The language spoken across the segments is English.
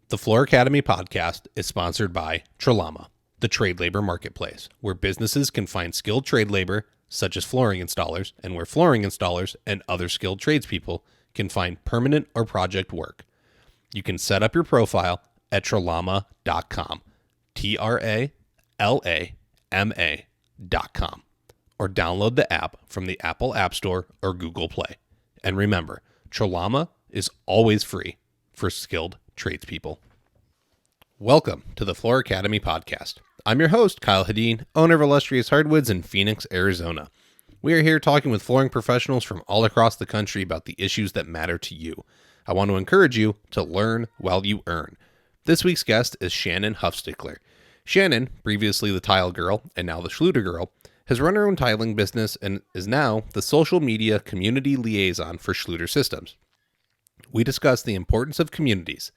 The Floor Academy podcast is sponsored by Trelama, the trade labor marketplace, where businesses can find skilled trade labor, such as flooring installers, and where flooring installers and other skilled tradespeople can find permanent or project work. You can set up your profile at trelama.com, TRALAMA.com, or download the app from the Apple App Store or Google Play. And remember, Trelama is always free for skilled tradespeople. Welcome to the Floor Academy podcast. I'm your host, Kyle Hadeen, owner of Illustrious Hardwoods in Phoenix, Arizona. We are here talking with flooring professionals from all across the country about the issues that matter to you. I want to encourage you to learn while you earn. This week's guest is Shannon Huffstickler. Shannon, previously the Tile Girl and now the Schluter Girl, has run her own tiling business and is now the social media community liaison for Schluter Systems. We discuss the importance of communities.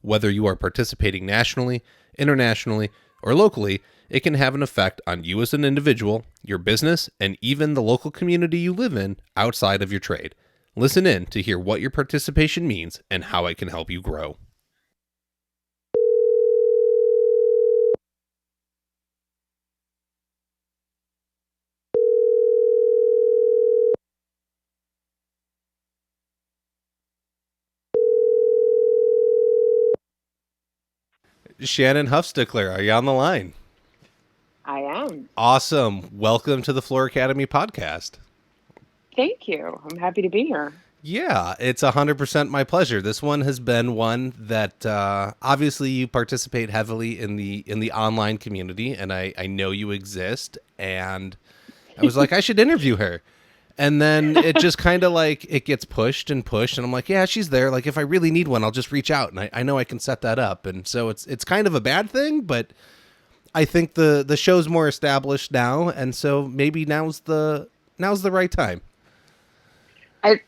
Whether you are participating nationally, internationally, or locally, it can have an effect on you as an individual, your business, and even the local community you live in outside of your trade. Listen in to hear what your participation means and how it can help you grow. Shannon Huffstickler, are you on the line? I am. Awesome. Welcome to the Floor Academy podcast. Thank you. I'm happy to be here. Yeah, it's 100% my pleasure. This one has been one that obviously you participate heavily in the online community, and I know you exist, and I was like, I should interview her. And then it just kind of like, it gets pushed and pushed, and I'm like, yeah, she's there. Like, if I really need one, I'll just reach out, and I know I can set that up. And so it's kind of a bad thing, but I think the show's more established now, and so maybe now's the right time.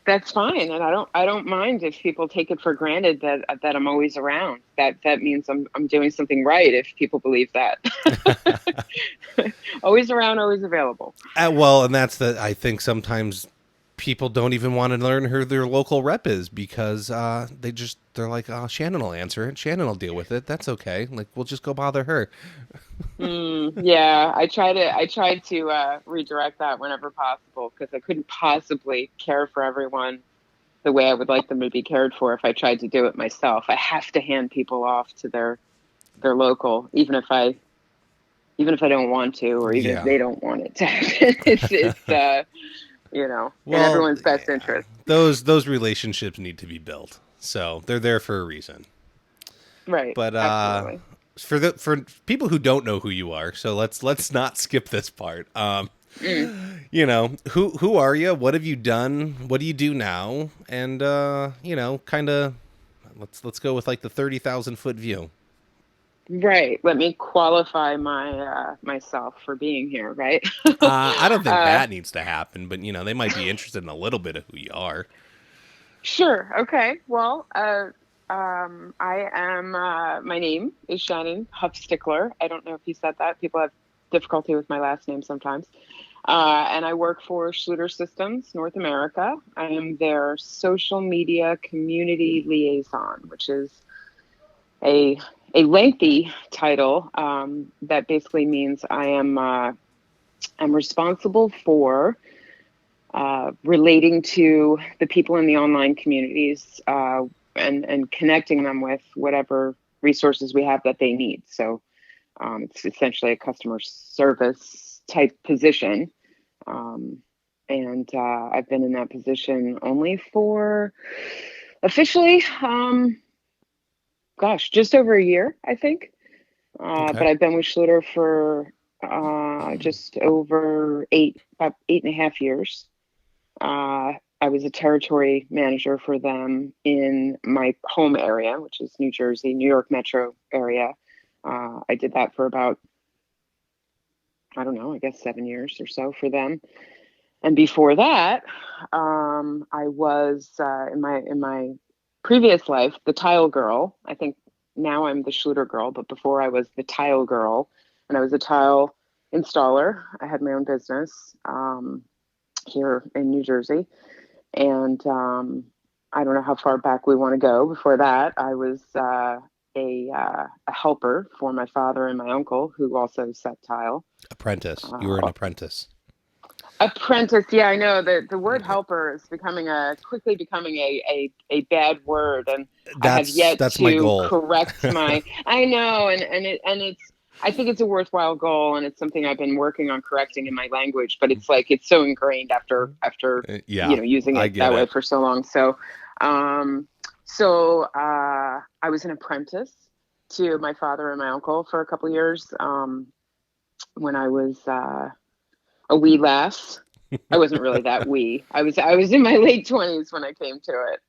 That's fine, and I don't mind if people take it for granted that I'm always around. That means I'm doing something right if people believe that. Always around, always available. Well, and I think sometimes people don't even want to learn who their local rep is because they're like, oh, Shannon will answer it. Shannon will deal with it. That's okay. Like, we'll just go bother her. Yeah, I tried to redirect that whenever possible because I couldn't possibly care for everyone the way I would like them to be cared for if I tried to do it myself. I have to hand people off to their local, even if I don't want to, or even if they don't want it to happen. It's in everyone's best interest. Those relationships need to be built, so they're there for a reason. Right. But absolutely. For people who don't know who you are, so let's not skip this part. You know, who are you? What have you done? What do you do now? And kind of let's go with like the 30,000-foot view. Right. Let me qualify myself for being here. Right. I don't think that needs to happen, but they might be interested in a little bit of who you are. Sure. Okay. Well, I am. My name is Shannon Huffstickler. I don't know if you said that. People have difficulty with my last name sometimes. And I work for Schluter Systems North America. I am their social media community liaison, which is a lengthy title that basically means I'm responsible for relating to the people in the online communities and connecting them with whatever resources we have that they need. So it's essentially a customer service type position. And I've been in that position only for officially, just over a year, I think. Okay. But I've been with Schluter for just over about 8.5 years. I was a territory manager for them in my home area, which is New Jersey, New York metro area. I did that for about, I don't know, I guess 7 years or so for them. And before that, I was in my previous life, the Tile Girl. I think now I'm the Schluter Girl, but before I was the Tile Girl, and I was a tile installer. I had my own business here in New Jersey. And I don't know how far back we want to go. Before that, I was a helper for my father and my uncle, who also set tile. Apprentice. You were an apprentice. Apprentice, yeah, I know that the word helper is quickly becoming a bad word, and I have yet That's my to goal. correct my. I know, and it's. I think it's a worthwhile goal, and it's something I've been working on correcting in my language. But it's like it's so ingrained after Yeah, using I it get that way it. for so long. I was an apprentice to my father and my uncle for a couple years when I was. A wee lass. I wasn't really that wee. I was in my late 20s when I came to it.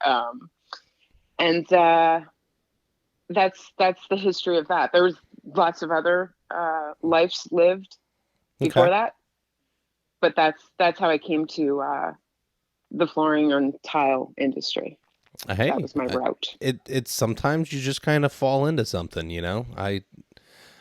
And that's the history of that. There was lots of other lives lived before Okay. that, but that's how I came to the flooring and tile industry. That Hey, was my route. it's sometimes you just kind of fall into something, you know.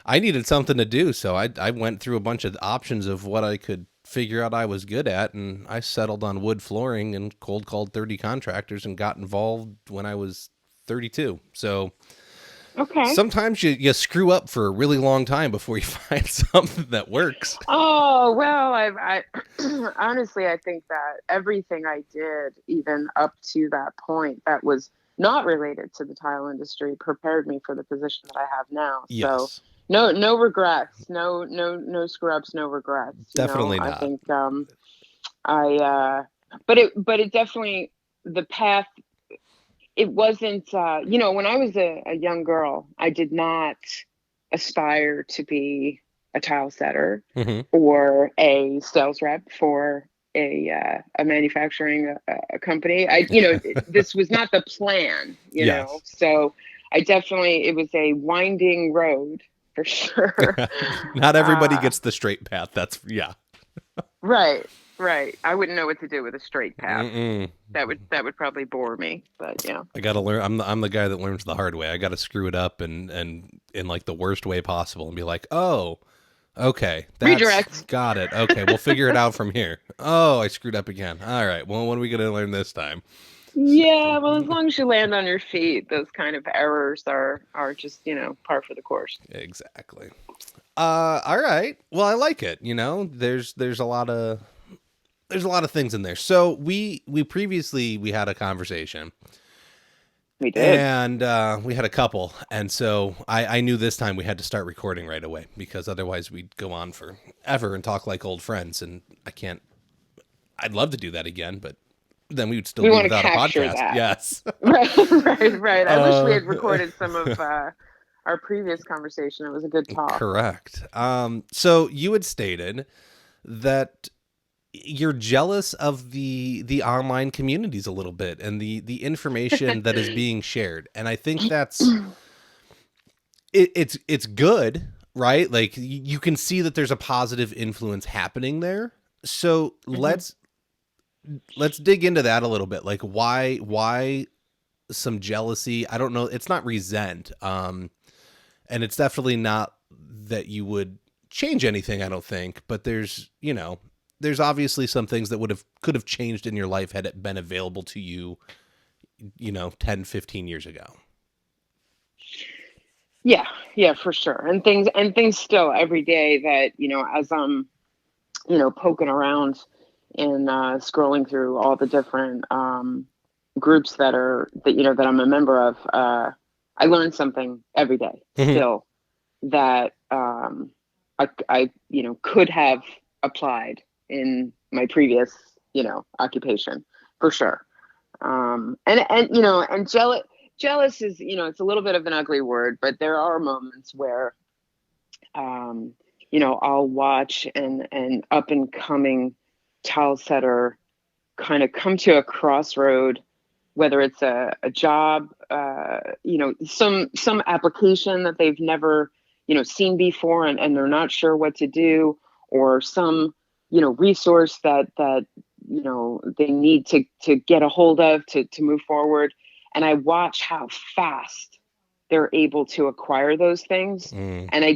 I needed something to do, so I went through a bunch of options of what I could figure out I was good at, and I settled on wood flooring and cold called 30 contractors and got involved when I was 32. So Okay. sometimes you screw up for a really long time before you find something that works. Oh, well, I honestly, I think that everything I did, even up to that point, that was not related to the tile industry, prepared me for the position that I have now. So, Yes, no regrets, no screw ups, no regrets. definitely I not. think but it definitely the path. It wasn't, when I was a young girl, I did not aspire to be a tile setter Hmm. or a sales rep for a manufacturing a company. This was not the plan. Yes. So it was a winding road for sure. Not everybody uh, gets the straight path. That's yeah. right, right. I wouldn't know what to do with a straight path. Mm-mm. That would probably bore me, but yeah. I gotta learn. I'm the guy that learns the hard way. I gotta screw it up and in like the worst way possible and be like, oh, okay, that's Redirect. got it. Okay, we'll figure it out from here. Oh, I screwed up again. All right. Well, what are we gonna learn this time? Yeah, well, as long as you land on your feet, those kind of errors are just, par for the course. Exactly. All right. Well, I like it. You know, there's a lot of things in there. So we previously we had a conversation We did. and we had a couple, and so I knew this time we had to start recording right away because otherwise we'd go on forever and talk like old friends, and I can't. I'd love to do that again, but then we would still We be want to without a capture podcast. that. Yes. Right, right, right. I wish we had uh, recorded some of our previous conversation. It was a good talk. correct. So you had stated that you're jealous of the online communities a little bit and the information that is being shared, and I think it's good, right? Like you can see that there's a positive influence happening there. So Hmm. let's dig into that a little bit. Like why some jealousy? I don't know. It's not resent, and it's definitely not that you would change anything. I don't think, but there's obviously some things that could have changed in your life had it been available to you, 10, 15 years ago. Yeah, yeah, for sure. And things still every day that, as I'm, poking around and scrolling through all the different groups that I'm a member of, I learn something every day Hmm. still that I could have applied in my previous, occupation for sure. And jealous is, it's a little bit of an ugly word, but there are moments where, um, I'll watch an up and coming tile setter kind of come to a crossroad, whether it's a job, some application that they've never, seen before, and they're not sure what to do, or some, resource that they need to get a hold of to move forward. And I watch how fast they're able to acquire those things. Mm. And I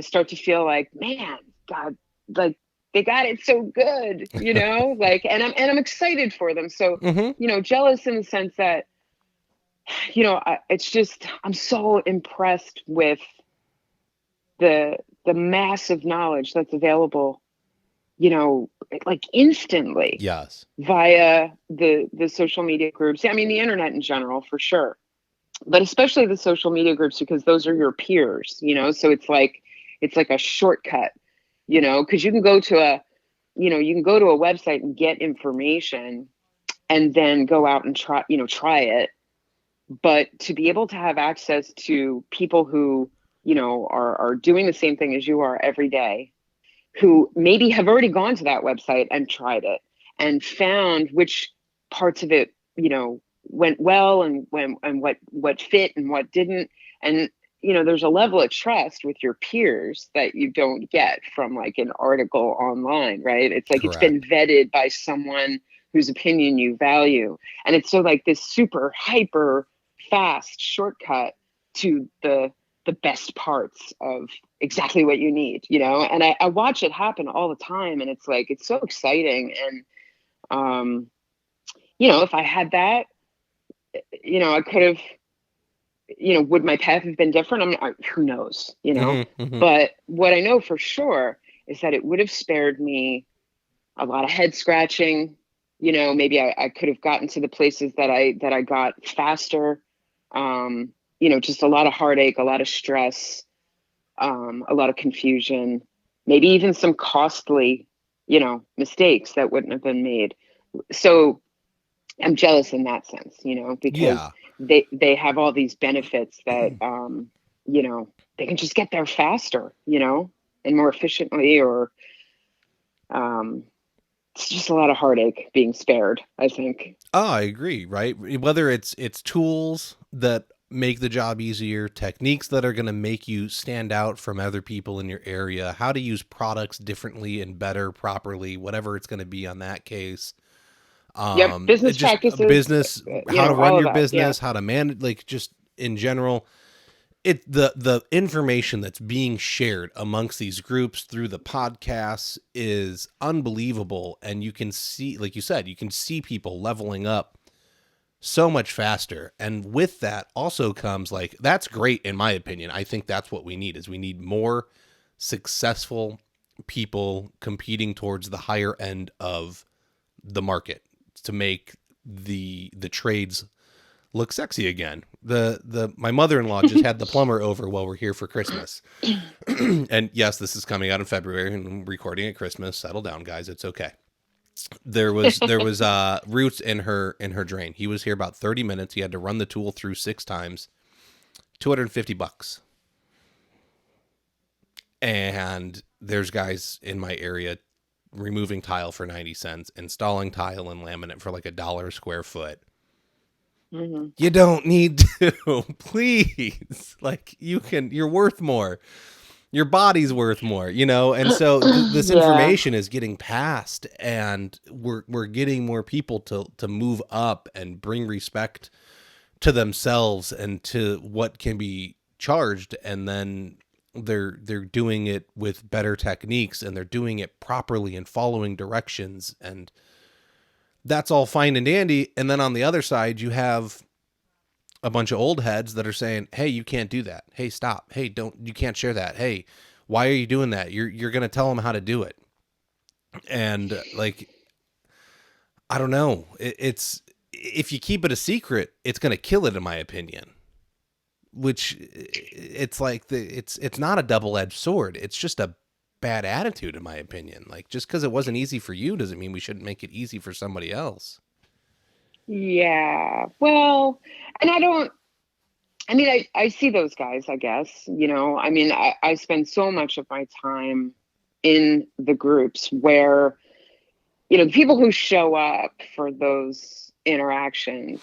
start to feel like, man, God, like they got it so good, like, and I'm excited for them. So, Hmm. jealous in the sense that it's just, I'm so impressed with the massive knowledge that's available, like instantly Yes. via the social media groups. I mean, the internet in general, for sure, but especially the social media groups, because those are your peers, so it's like a shortcut, because you can go to a website and get information and then go out and try it. But to be able to have access to people who, are doing the same thing as you are every day, who maybe have already gone to that website and tried it and found which parts of it, went well, and what fit and what didn't. And, there's a level of trust with your peers that you don't get from like an article online, right? It's like it's been Correct. vetted by someone whose opinion you value. And it's so like this super hyper fast shortcut to the best parts of exactly what you need, and I watch it happen all the time, and it's like, it's so exciting. And, if I had that, I could have, would my path have been different? Who knows, Hmm. but what I know for sure is that it would have spared me a lot of head scratching. Maybe I could have gotten to the places that I got faster. Just a lot of heartache, a lot of stress, a lot of confusion, maybe even some costly, mistakes that wouldn't have been made. So I'm jealous in that sense, because Yeah. they have all these benefits that, they can just get there faster, and more efficiently, or um, it's just a lot of heartache being spared, I think. Oh, I agree, right? Whether it's tools that make the job easier, techniques that are going to make you stand out from other people in your area, how to use products differently and better, properly, whatever it's going to be on that case. Yep. Business Just a practices, business, how to run all of your that. Yeah. business, how to manage, like just in general, the information that's being shared amongst these groups through the podcasts is unbelievable, and you can see, like you said, you can see people leveling up so much faster. And with that also comes, like, that's great in my opinion. I think that's what we need, is we need more successful people competing towards the higher end of the market to make the trades look sexy again. The my mother-in-law just had the plumber over while we're here for Christmas. And yes, this is coming out in February and I'm recording at Christmas. Settle down, guys. It's okay. There was roots in her drain. He was here about 30 minutes. He had to run the tool through 6 times. $250. And there's guys in my area removing tile for 90 cents, installing tile and laminate for like $1 a square foot. Hmm. You don't need to, please. Like, you're worth more. Your body's worth more, And so this Yeah. information is getting passed, and we're getting more people to move up and bring respect to themselves and to what can be charged, and then they're doing it with better techniques, and they're doing it properly and following directions, and that's all fine and dandy. And then on the other side, you have a bunch of old heads that are saying, "Hey, you can't do that. Hey, stop. Hey, don't, you can't share that. Hey, why are you doing that? You're going to tell them how to do it." And like, I don't know. It's, if you keep it a secret, it's going to kill it, in my opinion. Which, it's like it's not a double-edged sword. It's just a bad attitude, in my opinion. Like, just because it wasn't easy for you doesn't mean we shouldn't make it easy for somebody else. Yeah. Well, and I see those guys, I guess, I spend so much of my time in the groups where, the people who show up for those interactions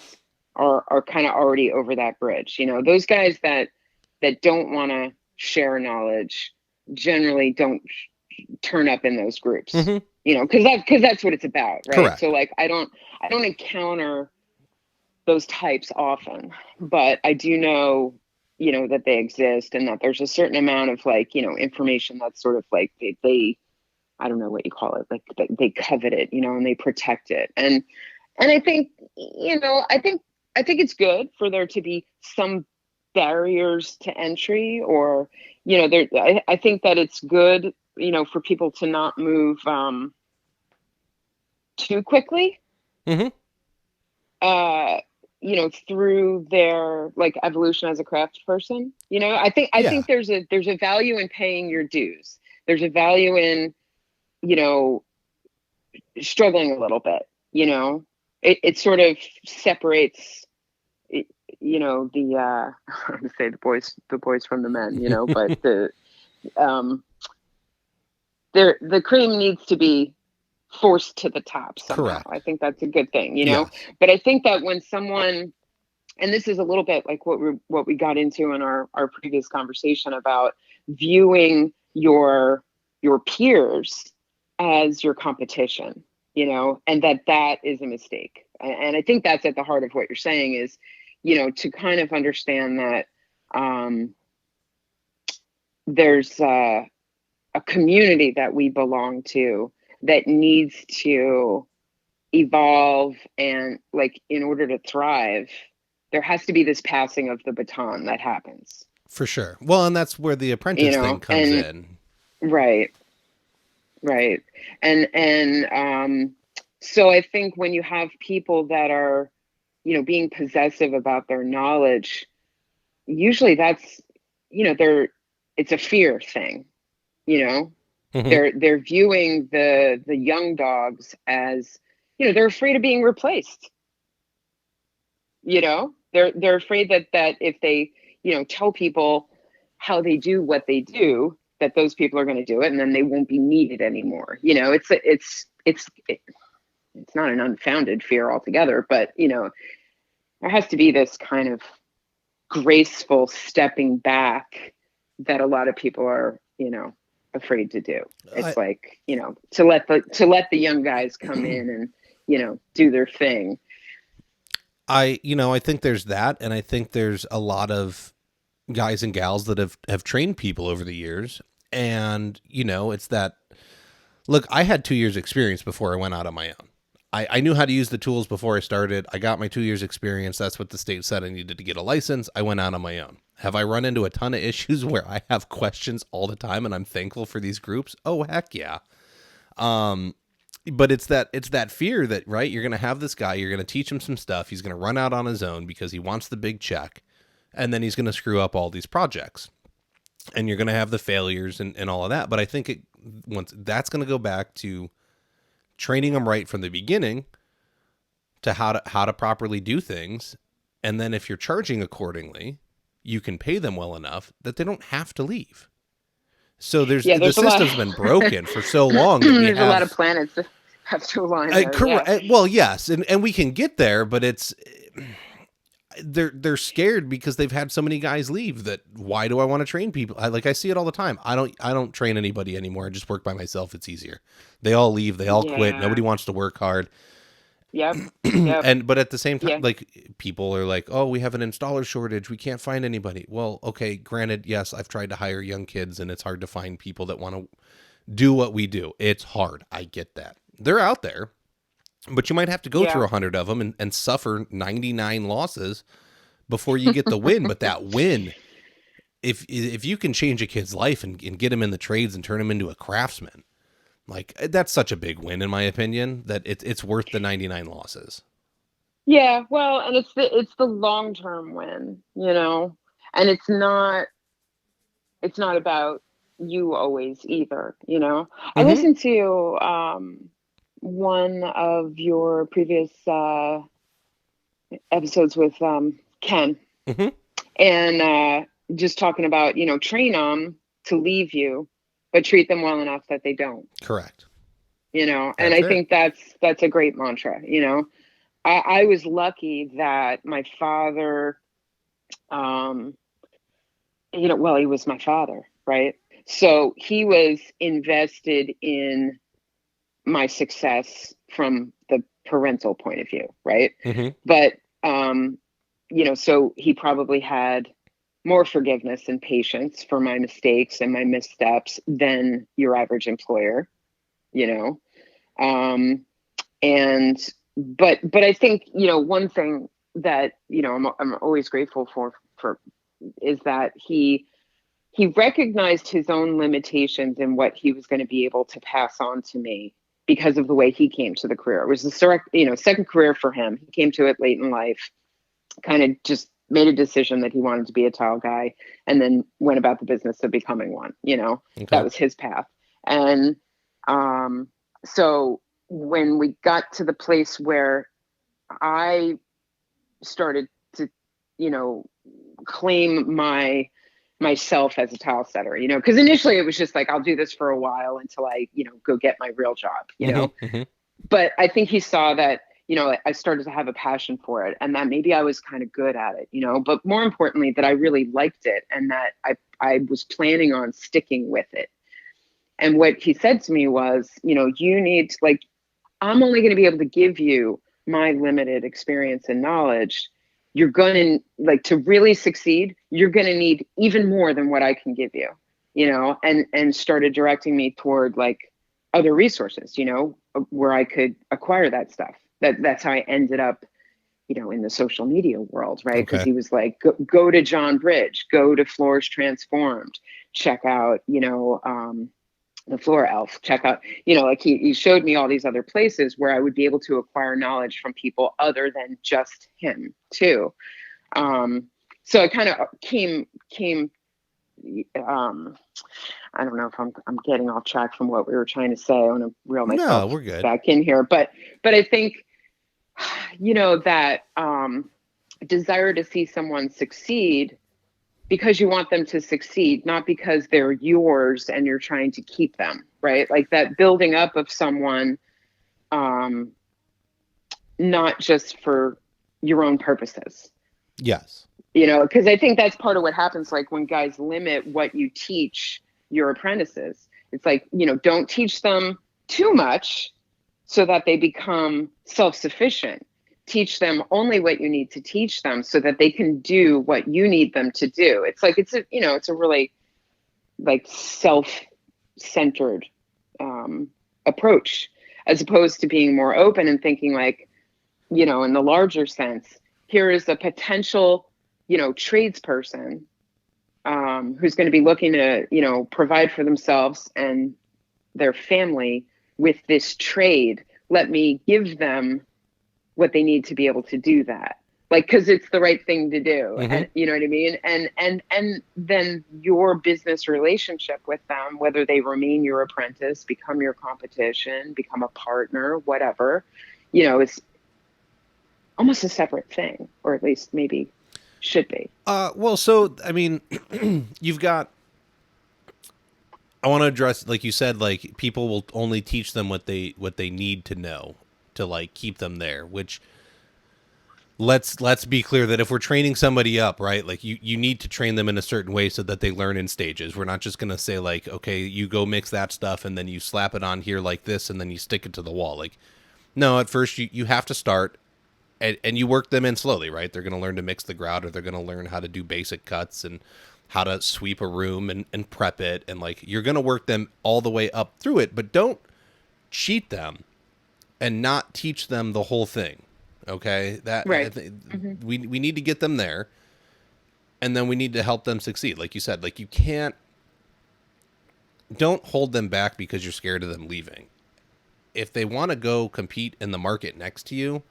are kind of already over that bridge. Those guys that don't want to share knowledge generally don't turn up in those groups, Hmm. because that's what it's about, right? So Correct. like, I don't encounter those types often, but I do know, that they exist, and that there's a certain amount of like, information that's sort of like they I don't know what you call it, like they covet it, and they protect it. And I think, I think I think it's good for there to be some barriers to entry, or, I think that it's good, for people to not move too quickly, Mm-hmm. uh, through their like evolution as a craft person. I Yeah, think there's a value in paying your dues. There's a value in, you know, struggling a little bit, it sort of separates, it, the I would say the boys from the men, but um the cream needs to be forced to the top somehow. I correct. think that's a good thing, Yes, but I think that when someone, and this is a little bit like what we got into in our previous conversation about viewing your peers as your competition, and that is a mistake. And I think that's at the heart of what you're saying is, to kind of understand that there's a community that we belong to that needs to evolve, and like in order to thrive there has to be this passing of the baton that happens, for sure. Well, and that's where the apprentice thing comes and in. right, right. And so I think when you have people that are, being possessive about their knowledge, usually that's, they're it's a fear thing, you know Hmm. they're viewing the young dogs as, they're afraid of being replaced. They're afraid that if they, tell people how they do what they do, that those people are going to do it and then they won't be needed anymore. It's not an unfounded fear altogether, but there has to be this kind of graceful stepping back that a lot of people are, afraid to do. I, It's like, to let the young guys come in and, do their thing. I think there's that, and I think there's a lot of guys and gals that have trained people over the years, and it's that. Look, I had 2 years experience before I went out on my own. I knew how to use the tools before I started. I got my 2 years experience. That's what the state said I needed to get a license. I went out on my own. Have I run into a ton of issues where I have questions all the time and I'm thankful for these groups? Oh, heck yeah. But it's that fear that, right, you're going to have this guy, you're going to teach him some stuff, he's going to run out on his own because he wants the big check, and then he's going to screw up all these projects, and you're going to have the failures and all of that. But I think once that's going to go back to training them right from the beginning to how to properly do things, and then if you're charging accordingly, you can pay them well enough that they don't have to leave. So Yeah, the there's a lot. system's been broken for so long that we There's a lot of have. planets that have to align there. Yeah. Correct. Well, yes, and we can get there, but they're scared because they've had so many guys leave that why do I want to train people? I see it all the time. I don't train anybody anymore. I just work by myself. It's easier. They all leave. They all quit. Yeah. Nobody wants to work hard. Yep. Yep. But at the same time, Yeah. like, people are like, oh, we have an installer shortage. We can't find anybody. Well, okay, granted, yes, I've tried to hire young kids and it's hard to find people that want to do what we do. It's hard. I get that. They're out there, but you might have to go through Yeah. 100 of them and suffer 99 losses before you get the win. But that win, if you can change a kid's life and get him in the trades and turn him into a craftsman, like, that's such a big win in my opinion that it's worth the 99 losses. Yeah. Well, and it's the long-term win, and it's not about you always either, I Mm-hmm. listened to one of your previous episodes with Ken, Mm-hmm. and just talking about, train them to leave you, but treat them well enough that they don't, Correct. and That's I it. think that's a great mantra. I was lucky that my father, um, well, he was my father, right? So he was invested in my success from the parental point of view, right? Mm-hmm. But, so he probably had more forgiveness and patience for my mistakes and my missteps than your average employer, you know? Um, and, but I think, one thing that, I'm always grateful for is that he recognized his own limitations and what he was going to be able to pass on to me because of the way he came to the career. It was the second career for him. He came to it late in life, kind of just made a decision that he wanted to be a tile guy, and then went about the business of becoming one. Okay. That was his path. And so when we got to the place where I started to, claim myself as a tile setter, because initially it was just like, I'll do this for a while until I, go get my real job, Mm-hmm. But I think he saw that, I started to have a passion for it, and that maybe I was kind of good at it, but more importantly, that I really liked it, and that I was planning on sticking with it. And what he said to me was, you need to, like, I'm only going to be able to give you my limited experience and knowledge. You're going to, like, to really succeed, you're going to need even more than what I can give you, and started directing me toward, like, other resources, where I could acquire that stuff. That's how I ended up, in the social media world, right? Because Okay. he was like, go to John Bridge, go to Floors Transformed, check out, the Floor Elf, check out, like he showed me all these other places where I would be able to acquire knowledge from people other than just him too. So I kind of came, I don't know if I'm getting off track from what we were trying to say. I want to reel No, myself we're good. back in here, but I think, that desire to see someone succeed because you want them to succeed, not because they're yours and you're trying to keep them, right? Like that building up of someone, not just for your own purposes. Yes. Because I think that's part of what happens, like when guys limit what you teach your apprentices. It's like, don't teach them too much so that they become self-sufficient. Teach them only what you need to teach them so that they can do what you need them to do. It's like, it's a really, like, self-centered approach, as opposed to being more open and thinking, like, in the larger sense, here is a potential, tradesperson who's going to be looking to, provide for themselves and their family with this trade. Let me give them what they need to be able to do that. Like, cause it's the right thing to do. Mm-hmm. And you know what I mean? And then your business relationship with them, whether they remain your apprentice, become your competition, become a partner, whatever, is almost a separate thing, or at least maybe should be. Well, so, I mean, you've got, I want to address, like you said, like people will only teach them what they need to know to, like, keep them there, which let's be clear that if we're training somebody up, right, like you need to train them in a certain way so that they learn in stages. We're not just going to say, like, okay, you go mix that stuff and then you slap it on here like this and then you stick it to the wall. Like, no, at first you have to start and you work them in slowly, right? They're going to learn to mix the grout, or they're going to learn how to do basic cuts and how to sweep a room and prep it. And, like, you're going to work them all the way up through it, but don't cheat them and not teach them the whole thing. Okay. That, Right. We need to get them there, and then we need to help them succeed. Like you said, like, don't hold them back because you're scared of them leaving. If they want to go compete in the market next to you,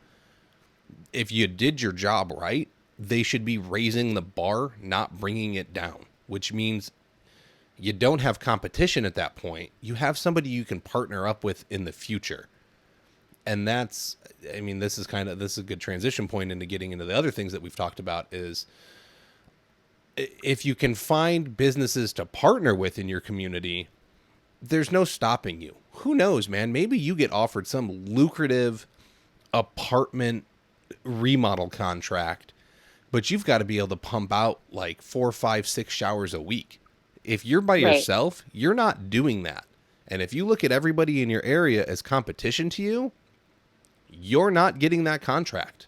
if you did your job right, they should be raising the bar, not bringing it down, which means you don't have competition at that point. You have somebody you can partner up with in the future. And that's, I mean, this is a good transition point into getting into the other things that we've talked about. Is if you can find businesses to partner with in your community, there's no stopping you. Who knows, man? Maybe you get offered some lucrative apartment remodel contract, but you've got to be able to pump out like 4, 5, 6 showers a week. If you're by yourself, you're not doing that. And if you look at everybody in your area as competition to you, you're not getting that contract.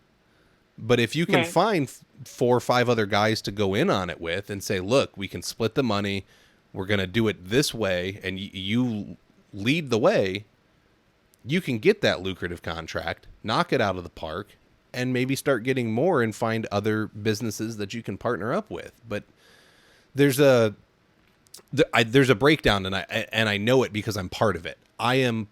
But if you can find 4 or 5 other guys to go in on it with and say, look, we can split the money, we're going to do it this way, and you lead the way, you can get that lucrative contract, knock it out of the park, and maybe start getting more and find other businesses that you can partner up with. But there's a there's a breakdown, and I know it because I'm part of it. I am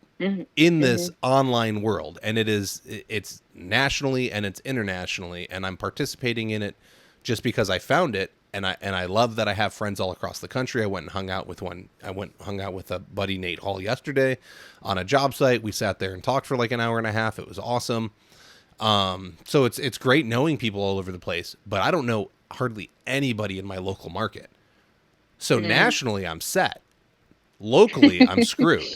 in this online world, and it's nationally and it's internationally, and I'm participating in it just because I found it, and I love that I have friends all across the country. I went and hung out with a buddy, Nate Hall, yesterday on a job site. We sat there and talked for like an hour and a half. It was awesome. So it's great knowing people all over the place, but I don't know hardly anybody in my local market. So nationally, I'm set. Locally, I'm screwed.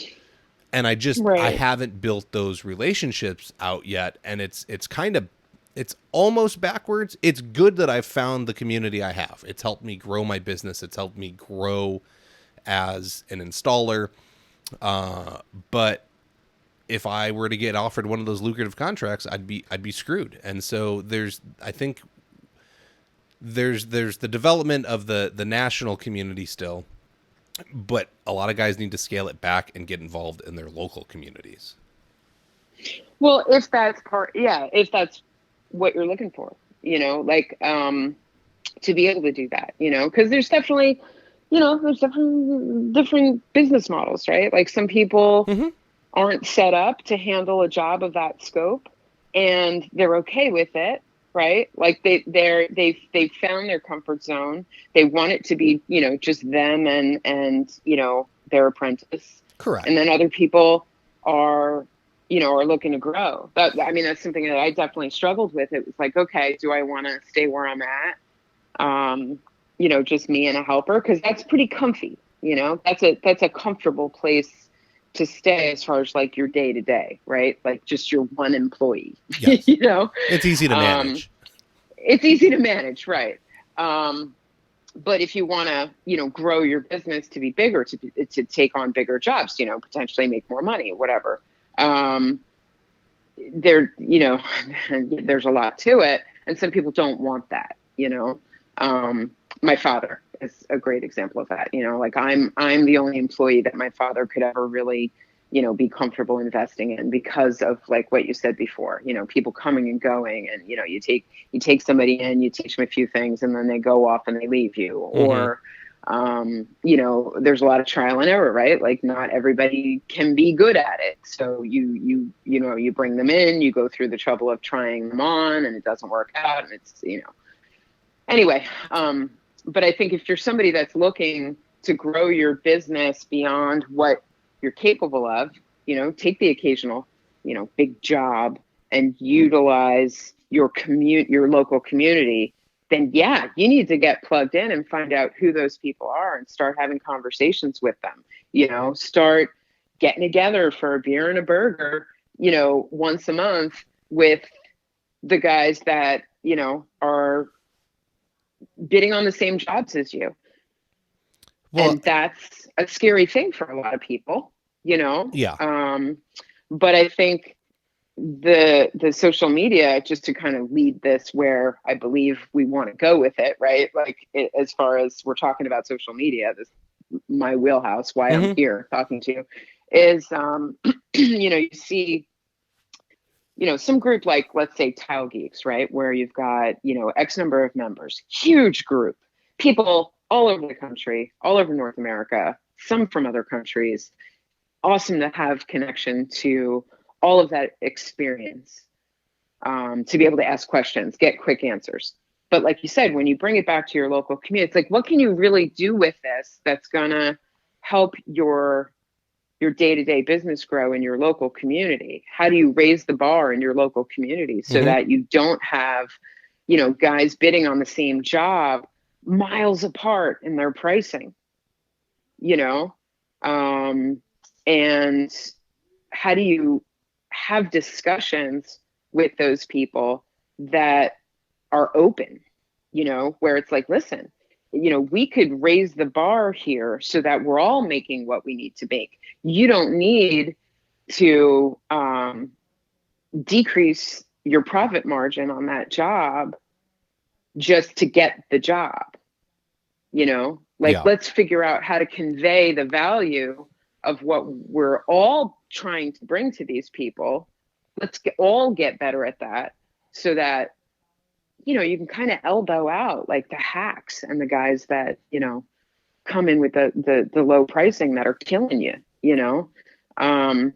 And I haven't built those relationships out yet. And it's almost backwards. It's good that I've found the community I have. It's helped me grow my business. It's helped me grow as an installer. But if I were to get offered one of those lucrative contracts, I'd be screwed. And so I think there's the development of the national community still, but a lot of guys need to scale it back and get involved in their local communities. Well, if that's what you're looking for, like, to be able to do that, because there's definitely different business models, right? Like some people aren't set up to handle a job of that scope, and they're okay with it. Right? Like they've found their comfort zone. They want it to be, just them and their apprentice. Correct. And then other people are looking to grow. That's something that I definitely struggled with. It was like, okay, do I want to stay where I'm at? Just me and a helper, because that's pretty comfy. That's a comfortable place to stay as far as like your day to day, right? Like just your one employee. Yes. It's easy to manage. It's easy to manage, right? But if you want to, grow your business to be bigger, to take on bigger jobs, potentially make more money, whatever. There's a lot to it, and some people don't want that. My father is a great example of that. Like I'm the only employee that my father could ever really, be comfortable investing in because of like what you said before, people coming and going, and, you take somebody in, you teach them a few things, and then they go off and they leave you. Or, there's a lot of trial and error, right? Like not everybody can be good at it. So you bring them in, you go through the trouble of trying them on, and it doesn't work out. And it's, anyway, but I think if you're somebody that's looking to grow your business beyond what you're capable of, take the occasional, big job and utilize your local community, then yeah, you need to get plugged in and find out who those people are and start having conversations with them, start getting together for a beer and a burger, once a month with the guys that, are bidding on the same jobs as you. Well, and that's a scary thing for a lot of people, Yeah. But I think the social media, just to kind of lead this where I believe we want to go with it, right? Like as far as we're talking about social media, this my wheelhouse, why I'm here talking to you, is you see some group like, let's say, Tile Geeks, right? Where you've got, X number of members, huge group, people all over the country, all over North America, some from other countries. Awesome to have connection to all of that experience, to be able to ask questions, get quick answers. But like you said, when you bring it back to your local community, it's like, what can you really do with this that's going to help your day-to-day business grow in your local community? How do you raise the bar in your local community so that you don't have, guys bidding on the same job miles apart in their pricing, and how do you have discussions with those people that are open, where it's like, listen, we could raise the bar here so that we're all making what we need to make. You don't need to decrease your profit margin on that job just to get the job. Let's figure out how to convey the value of what we're all trying to bring to these people. Let's all get better at that so that, you can kind of elbow out like the hacks and the guys that, come in with the low pricing that are killing you, Um,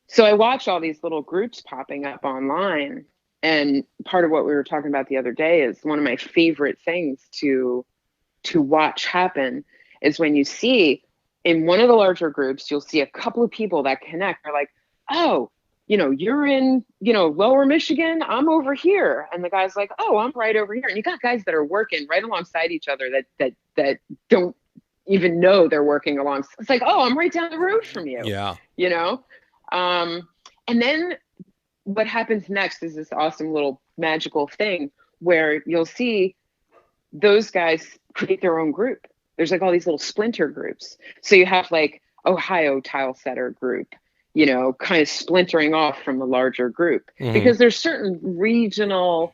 so I watch all these little groups popping up online. And part of what we were talking about the other day is one of my favorite things to watch happen is when you see in one of the larger groups, you'll see a couple of people that connect. They're like, oh, you're in, lower Michigan, I'm over here. And the guy's like, oh, I'm right over here. And you got guys that are working right alongside each other that don't even know they're working along. It's like, oh, I'm right down the road from you. Yeah. And then what happens next is this awesome little magical thing where you'll see those guys create their own group. There's like all these little splinter groups. So you have like Ohio tile setter group, kind of splintering off from the larger group, because there's certain regional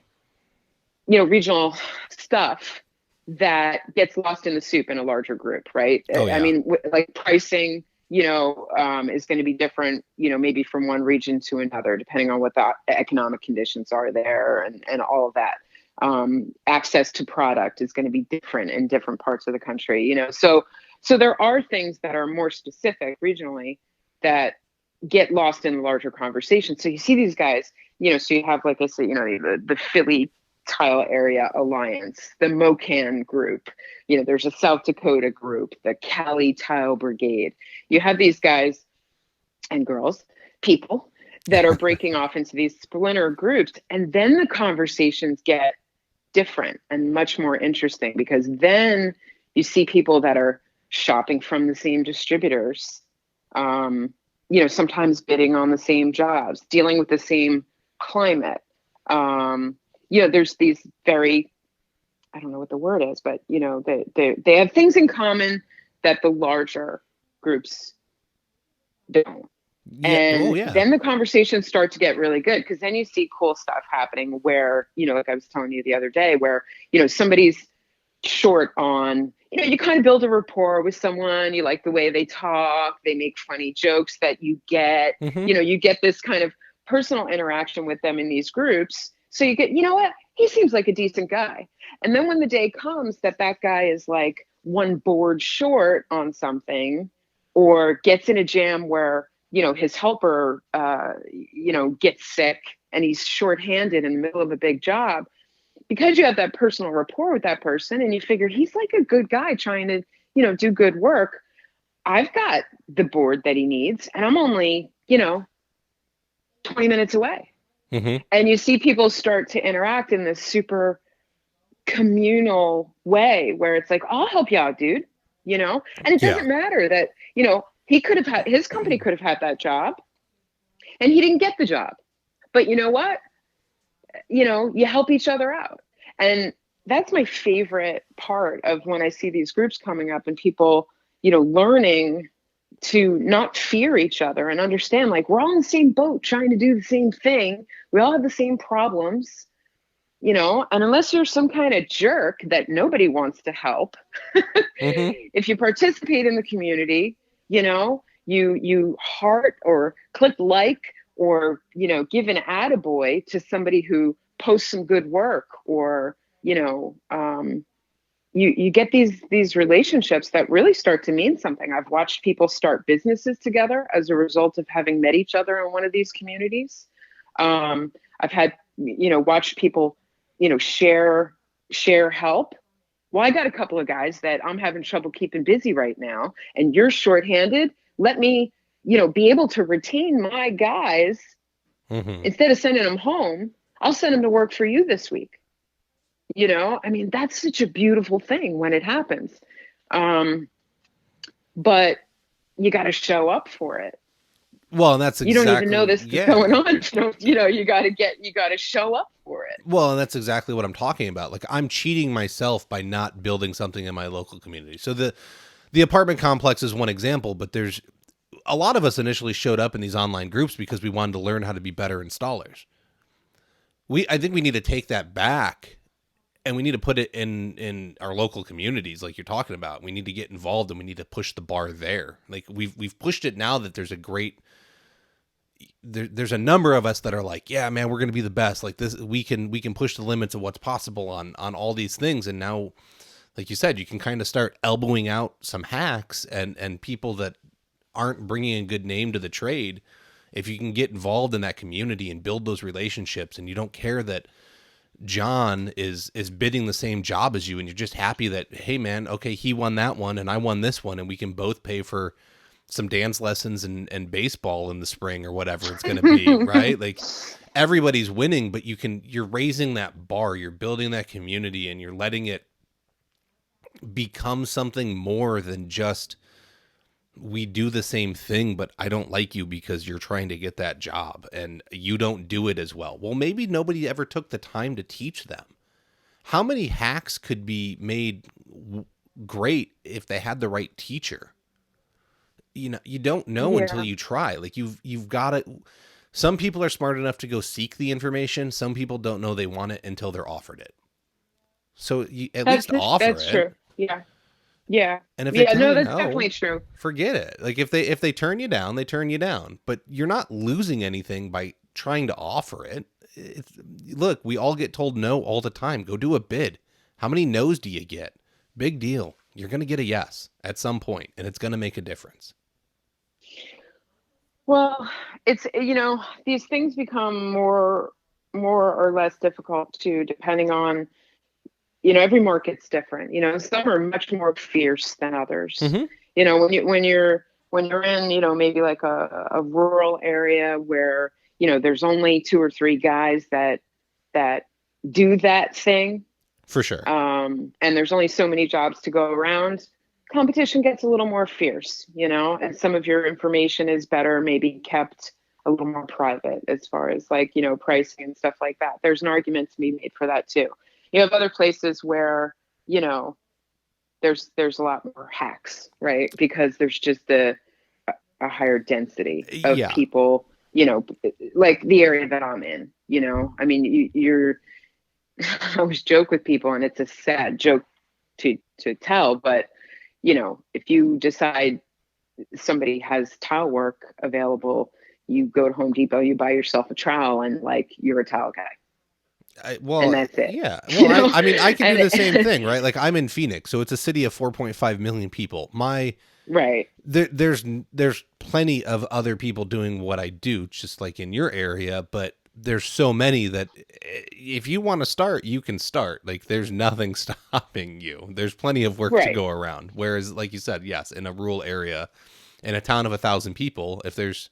stuff that gets lost in the soup in a larger group, right? Oh, yeah. I mean, like pricing, is going to be different, maybe from one region to another, depending on what the economic conditions are there and all of that. Access to product is going to be different in different parts of the country, so there are things that are more specific regionally that get lost in the larger conversation. So you see these guys, so you have, like I said, the Philly Tile Area Alliance, the MoCan group, there's a South Dakota group, the Cali Tile Brigade. You have these guys and girls, people that are breaking off into these splinter groups, and then the conversations get different and much more interesting, because then you see people that are shopping from the same distributors, sometimes bidding on the same jobs, dealing with the same climate. There's these very, I don't know what the word is, but they have things in common that the larger groups don't. And then the conversations start to get really good, because then you see cool stuff happening where, like I was telling you the other day, where, somebody's short on, you kind of build a rapport with someone. You like the way they talk. They make funny jokes that you get, you get this kind of personal interaction with them in these groups. So you get, what, he seems like a decent guy. And then when the day comes that guy is like one board short on something, or gets in a jam where, his helper, gets sick and he's shorthanded in the middle of a big job, because you have that personal rapport with that person and you figure he's like a good guy trying to, do good work. I've got the board that he needs and I'm only, 20 minutes away. And you see people start to interact in this super communal way where it's like, I'll help you out, dude, and it doesn't matter that, he could have had, his company could have had that job and he didn't get the job, but you know what, you help each other out. And that's my favorite part of when I see these groups coming up and people, learning to not fear each other and understand, like, we're all in the same boat trying to do the same thing. We all have the same problems, and unless you're some kind of jerk that nobody wants to help, if you participate in the community, you heart or click like, or, give an attaboy to somebody who posts some good work, or, you get these relationships that really start to mean something. I've watched people start businesses together as a result of having met each other in one of these communities. I've had, watched people, share help. Well, I got a couple of guys that I'm having trouble keeping busy right now, and you're shorthanded. Let me, be able to retain my guys. Instead of sending them home, I'll send them to work for you this week. I mean, that's such a beautiful thing when it happens. But you got to show up for it. Well, and that's exactly, you don't even know this is going on. You got to show up for it. Well, and that's exactly what I'm talking about. Like, I'm cheating myself by not building something in my local community. So the apartment complex is one example, but there's a lot of us initially showed up in these online groups because we wanted to learn how to be better installers. I think we need to take that back and we need to put it in our local communities, like you're talking about. We need to get involved and we need to push the bar there. Like we've pushed it now that there's a great, there's a number of us that are like, yeah, man, we're going to be the best. Like this, we can push the limits of what's possible on all these things. And now, like you said, you can kind of start elbowing out some hacks and people that aren't bringing a good name to the trade. If you can get involved in that community and build those relationships, and you don't care that John is bidding the same job as you, and you're just happy that, hey man, okay, he won that one and I won this one, and we can both pay for some dance lessons and baseball in the spring or whatever it's going to be, right? Like everybody's winning, but you're raising that bar, you're building that community, and you're letting it become something more than just, we do the same thing, but I don't like you because you're trying to get that job and you don't do it as well. Well, maybe nobody ever took the time to teach them. How many hacks could be made great if they had the right teacher? You don't know until you try. Like you've got it. Some people are smart enough to go seek the information. Some people don't know they want it until they're offered it. So you at least offer it. That's true. Yeah. Yeah. And if they tell no, you that's no, definitely true. forget it. Like if they turn you down, they turn you down. But you're not losing anything by trying to offer it. Look, we all get told no all the time. Go do a bid. How many no's do you get? Big deal. You're going to get a yes at some point, and it's going to make a difference. Well, it's, these things become more or less difficult too, depending on, every market's different. Some are much more fierce than others. Mm-hmm. When you're in, maybe like a rural area where, there's only 2 or 3 guys that do that thing. For sure. And there's only so many jobs to go around. Competition gets a little more fierce, and some of your information is better maybe kept a little more private as far as like, pricing and stuff like that. There's an argument to be made for that too. You have other places where, there's a lot more hacks, right? Because there's just a higher density of people, like the area that I'm in, I mean, I always joke with people, and it's a sad joke to tell, but if you decide somebody has tile work available, you go to Home Depot, you buy yourself a trowel, and like you're a tile guy. And that's it. Yeah. Well, I mean, I can do the same thing, right? Like I'm in Phoenix, so it's a city of 4.5 million people. Right. There's plenty of other people doing what I do, just like in your area, but there's so many that if you want to start, you can start. Like there's nothing stopping you. There's plenty of work to go around. Whereas, like you said, yes, in a rural area, in a town of 1,000 people, if there's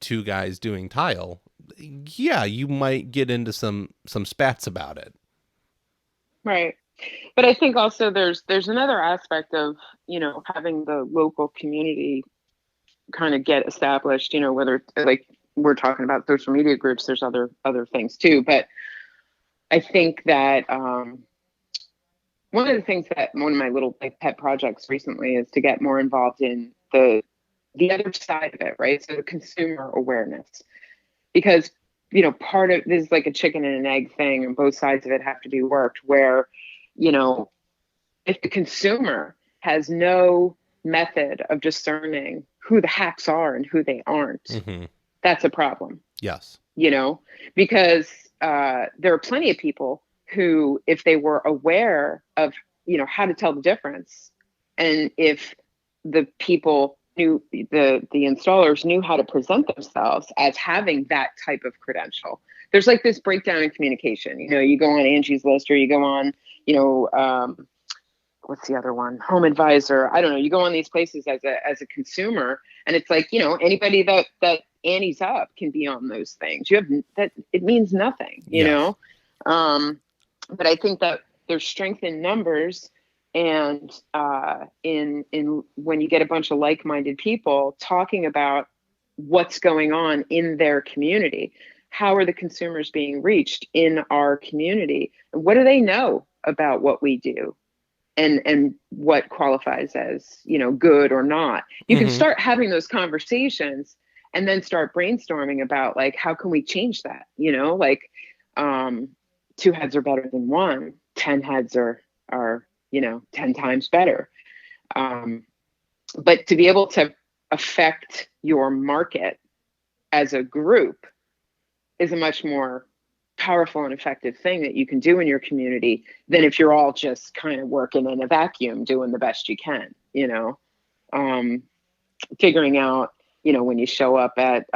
2 guys doing tile, yeah, you might get into some spats about it. Right. But I think also there's another aspect of, having the local community kind of get established, whether like we're talking about social media groups, there's other things too. But I think that one of the things that one of my little pet projects recently is to get more involved in the other side of it, right? So the consumer awareness, because, part of this is like a chicken and an egg thing, and both sides of it have to be worked where, if the consumer has no method of discerning who the hacks are and who they aren't, mm-hmm. That's a problem. Yes. Because there are plenty of people who, if they were aware of, how to tell the difference, and if the people knew, the installers knew how to present themselves as having that type of credential. There's like this breakdown in communication. You go on Angie's List, or you go on, what's the other one? Home Advisor. I don't know. You go on these places as a consumer, and it's like, anybody that Annie's up can be on those things. You have that. It means nothing, know? But I think that there's strength in numbers, and in when you get a bunch of like-minded people talking about what's going on in their community. How are the consumers being reached in our community? What do they know about what we do? And what qualifies as, good or not. You can start having those conversations and then start brainstorming about like, how can we change that? 2 heads are better than 1. 10 heads are 10 times better. But to be able to affect your market as a group is a much more powerful and effective thing that you can do in your community than if you're all just kind of working in a vacuum doing the best you can, um, figuring out, when you show up at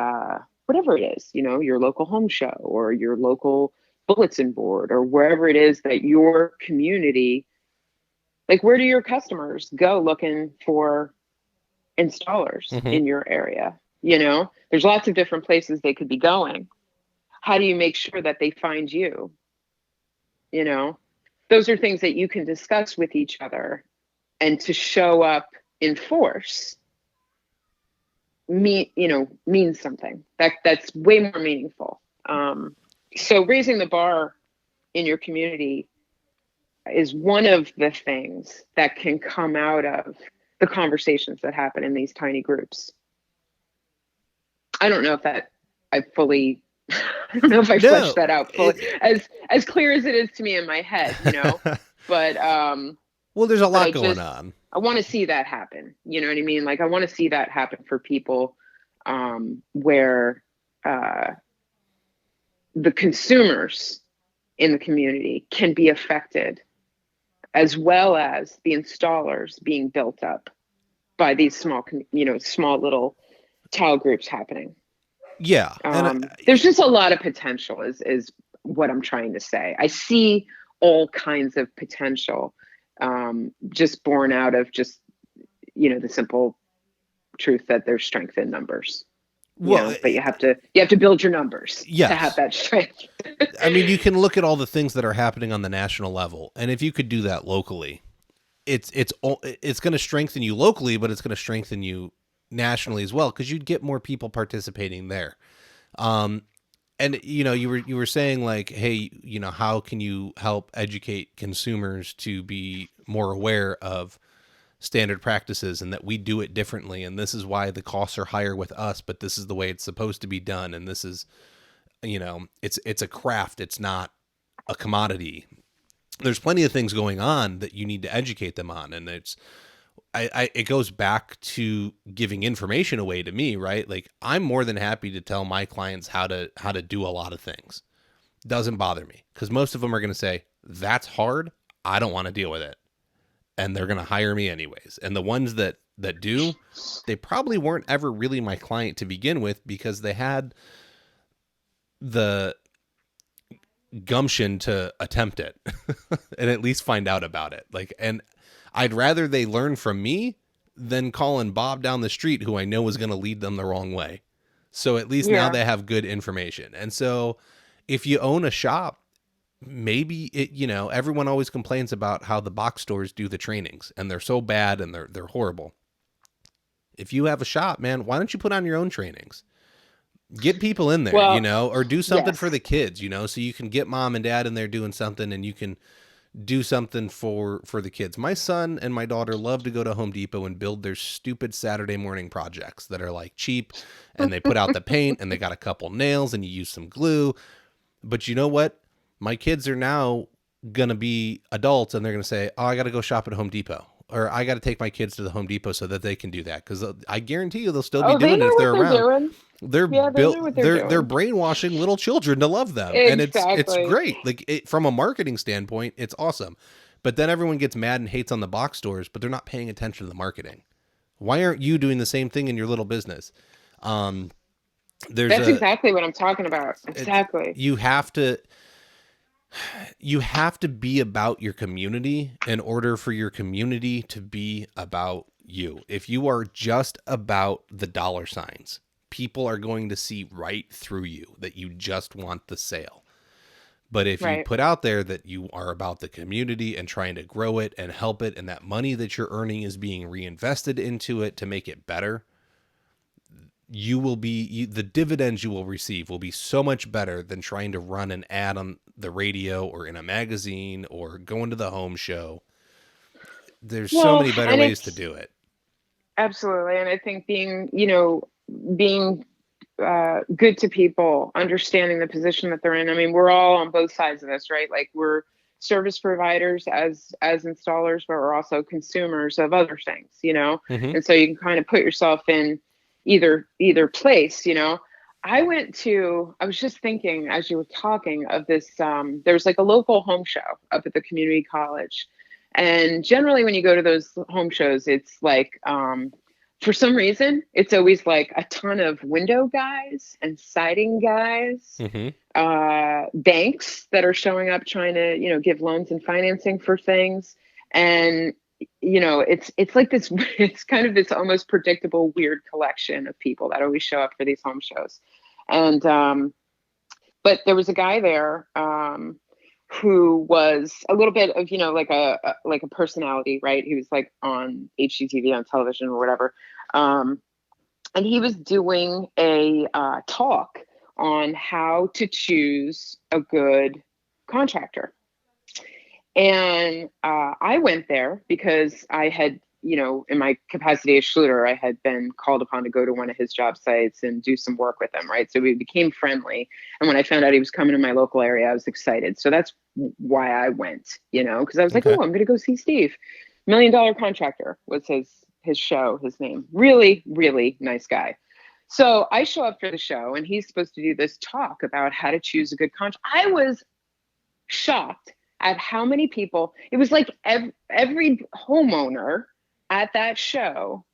whatever it is, your local home show or your local bulletin board or wherever it is that your community, like where do your customers go looking for installers Mm-hmm. in your area? There's lots of different places they could be going. How do you make sure that they find you? Those are things that you can discuss with each other, and to show up in force means something that's way more meaningful. So raising the bar in your community is one of the things that can come out of the conversations that happen in these tiny groups. I don't know if I fully I don't know if I fleshed No, that out fully as clear as it is to me in my head, but well, there's a but lot going on. I want to see that happen. You know what I mean? Like I want to see that happen for people, where the consumers in the community can be affected, as well as the installers being built up by these small little tile groups happening. Yeah, and There's just a lot of potential is what I'm trying to say. I see all kinds of potential, just born out of just, the simple truth that there's strength in numbers. well, But you have to build your numbers to have yes. that strength. I mean, you can look at all the things that are happening on the national level, and if you could do that locally, it's going to strengthen you locally, but it's going to strengthen you nationally as well, because you'd get more people participating there. And you were saying like, hey, how can you help educate consumers to be more aware of standard practices and that we do it differently, and this is why the costs are higher with us, but this is the way it's supposed to be done, and this is, it's a craft, it's not a commodity. There's plenty of things going on that you need to educate them on, and it goes back to giving information away to me, right? Like I'm more than happy to tell my clients how to do a lot of things. Doesn't bother me, because most of them are going to say that's hard, I don't want to deal with it, and they're going to hire me anyways. And the ones that do, they probably weren't ever really my client to begin with, because they had the gumption to attempt it and at least find out about it. Like, and I'd rather they learn from me than calling Bob down the street, who I know is going to lead them the wrong way. So at least now they have good information. And so if you own a shop, maybe everyone always complains about how the box stores do the trainings and they're so bad and they're horrible. If you have a shop, man, why don't you put on your own trainings? Get people in there, or do something for the kids, so you can get mom and dad in there doing something, and you can do something for the kids. My son and my daughter love to go to Home Depot and build their stupid Saturday morning projects that are like cheap, and they put out the paint and they got a couple nails and you use some glue. But you know what? My kids are now going to be adults, and they're going to say, oh, I got to go shop at Home Depot, or I got to take my kids to the Home Depot so that they can do that. Cause I guarantee you they'll still be doing it if they're around. Doing. They're built. They're brainwashing little children to love them, and it's great. Like from a marketing standpoint, it's awesome. But then everyone gets mad and hates on the box stores, but they're not paying attention to the marketing. Why aren't you doing the same thing in your little business? That's exactly what I'm talking about. Exactly. You have to be about your community in order for your community to be about you. If you are just about the dollar signs, people are going to see right through you, that you just want the sale. But if you put out there that you are about the community and trying to grow it and help it, and that money that you're earning is being reinvested into it to make it better, the dividends you will receive will be so much better than trying to run an ad on the radio or in a magazine or going to the home show. There's so many better ways to do it. Absolutely. And I think being good to people, understanding the position that they're in. I mean, we're all on both sides of this, right? Like we're service providers as installers, but we're also consumers of other things, Mm-hmm. And so you can kind of put yourself in either place, I was just thinking as you were talking of this, there's like a local home show up at the community college. And generally, when you go to those home shows, it's like, for some reason, it's always like a ton of window guys and siding guys, Mm-hmm. banks that are showing up trying to, give loans and financing for things. And, it's like this, it's kind of this almost predictable, weird collection of people that always show up for these home shows. And, but there was a guy there, who was a little bit of, like a personality, right? He was like on HGTV on television or whatever. And he was doing a talk on how to choose a good contractor. And I went there because I had, in my capacity as Schluter, I had been called upon to go to one of his job sites and do some work with him, right? So we became friendly. And when I found out he was coming to my local area, I was excited. So that's why I went, because I was like, Okay. oh, I'm going to go see Steve. $1 Million Contractor was his show, his name. Really, really nice guy. So I show up for the show, and he's supposed to do this talk about how to choose a good contract. I was shocked at how many people, it was like every homeowner at that show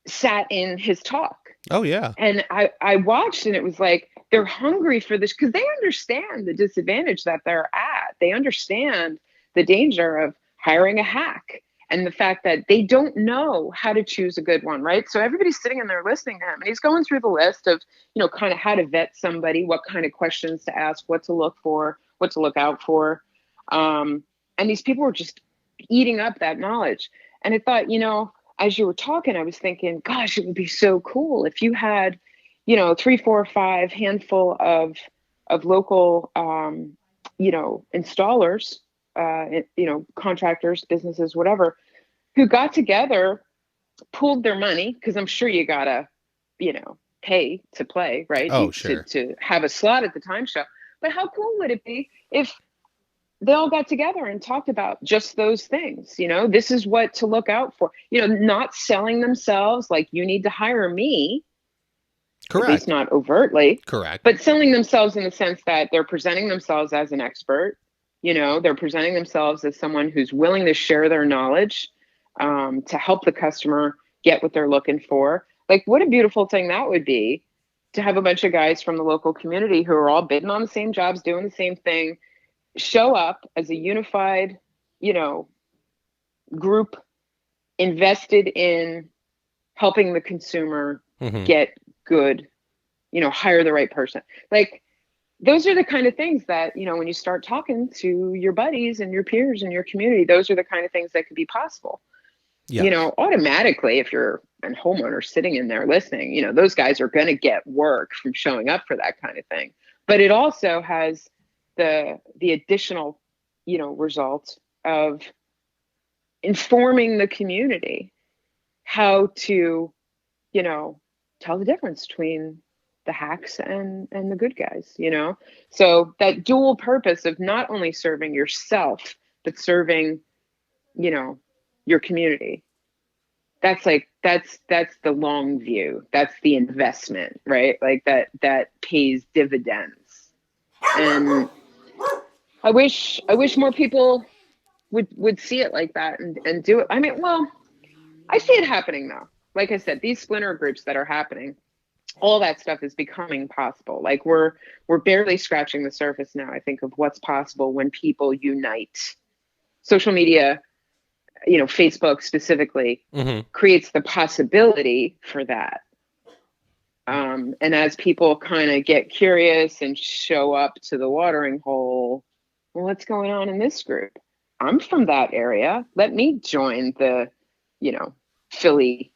sat in his talk. Oh, yeah. And I watched, and it was like, they're hungry for this because they understand the disadvantage that they're at. They understand the danger of hiring a hack and the fact that they don't know how to choose a good one, right? So everybody's sitting in there listening to him, and he's going through the list of, kind of how to vet somebody, what kind of questions to ask, what to look for, what to look out for. And these people were just eating up that knowledge. And I thought, as you were talking, I was thinking, gosh, it would be so cool if you had, 3, 4, 5 handful of local, installers, contractors, businesses, whatever, who got together, pooled their money, because I'm sure you gotta, pay to play, right? Oh, sure. To have a slot at the time show. But how cool would it be if they all got together and talked about just those things? This is what to look out for, not selling themselves like you need to hire me, Correct. at least not overtly. Correct. But selling themselves in the sense that they're presenting themselves as an expert. They're presenting themselves as someone who's willing to share their knowledge, to help the customer get what they're looking for. Like, what a beautiful thing that would be, to have a bunch of guys from the local community who are all bidding on the same jobs, doing the same thing, show up as a unified, group invested in helping the consumer Mm-hmm. get good, hire the right person. Like, those are the kind of things that, when you start talking to your buddies and your peers in your community, those are the kind of things that could be possible. Yeah. Automatically, if you're a homeowner sitting in there listening, those guys are going to get work from showing up for that kind of thing. But it also has the additional, result of informing the community how to, tell the difference between the hacks and the good guys, So that dual purpose of not only serving yourself, but serving, your community. That's the long view. That's the investment, right? Like that pays dividends. And I wish more people would see it like that and do it. I mean, well, I see it happening now. Like I said, these splinter groups that are happening, all that stuff is becoming possible. Like we're barely scratching the surface now, I think, of what's possible when people unite. Social media, Facebook specifically, Mm-hmm. creates the possibility for that. And as people kind of get curious and show up to the watering hole, well, what's going on in this group? I'm from that area. Let me join the, Philly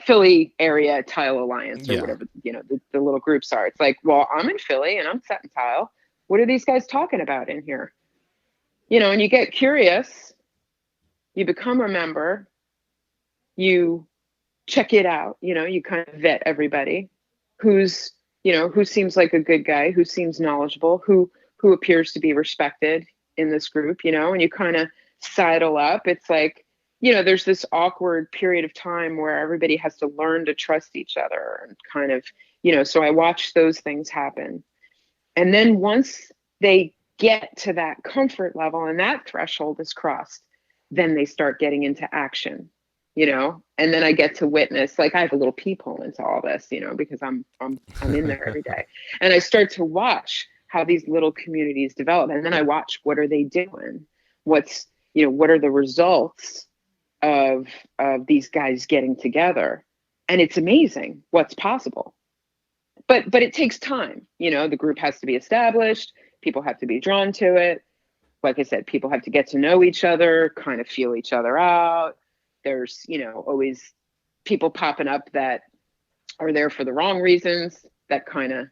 Philly area tile alliance, or Yeah. whatever, the little groups are. It's like, well, I'm in Philly and I'm setting tile. What are these guys talking about in here? And you get curious, you become a member, you check it out, you kind of vet everybody who seems like a good guy, who seems knowledgeable, who appears to be respected in this group, and you kind of sidle up. It's like, there's this awkward period of time where everybody has to learn to trust each other and kind of, so I watch those things happen. And then once they get to that comfort level and that threshold is crossed, then they start getting into action, and then I get to witness, like I have a little peephole into all this, because I'm in there every day. And I start to watch how these little communities develop. And then I watch, what are they doing? What are the results of these guys getting together? And it's amazing what's possible. But it takes time. The group has to be established. People have to be drawn to it. Like I said, people have to get to know each other, kind of feel each other out. There's, always people popping up that are there for the wrong reasons that kind of,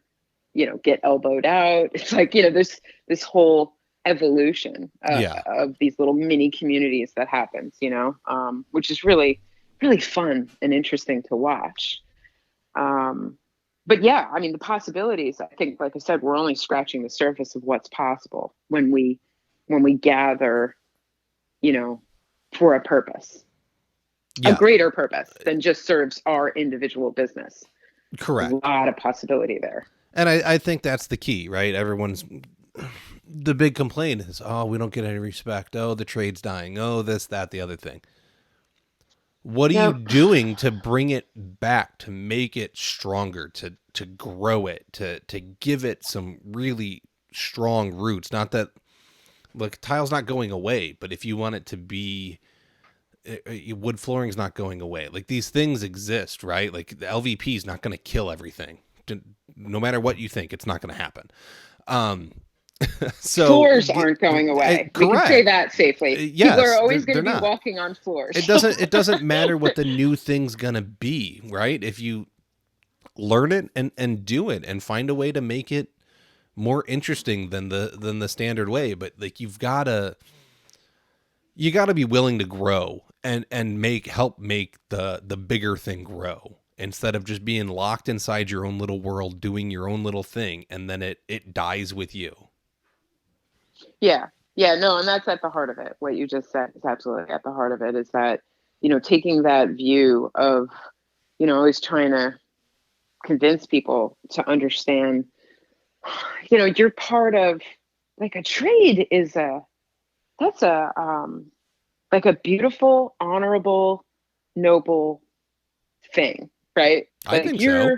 get elbowed out. It's like, there's this whole evolution of these little mini communities that happens, which is really, really fun and interesting to watch. But yeah, I mean, the possibilities, I think, like I said, we're only scratching the surface of what's possible when we gather, for a purpose, a greater purpose than just serves our individual business. Correct. A lot of possibility there. And I think that's the key, right? The big complaint is, oh, we don't get any respect. Oh, the trade's dying. Oh, this, that, the other thing. What are you doing to bring it back, to make it stronger, to grow it, to give it some really strong roots? Not that, look, tile's not going away, but if you want it to be, wood flooring's not going away. Like, these things exist, right? Like, the LVP is not going to kill everything. No matter what you think, it's not going to happen. So floors aren't going away. We can say that safely. Yes, people are always going to be walking on floors. It doesn't matter what the new thing's going to be, right? If you learn it and do it and find a way to make it more interesting than the standard way, but like you got to be willing to grow and help make the bigger thing grow, instead of just being locked inside your own little world, doing your own little thing, and then it dies with you. Yeah. No, and that's at the heart of it. What you just said is absolutely at the heart of it, is that, taking that view of, always trying to convince people to understand, you're part of, like, a trade is like a beautiful, honorable, noble thing, right? I think so.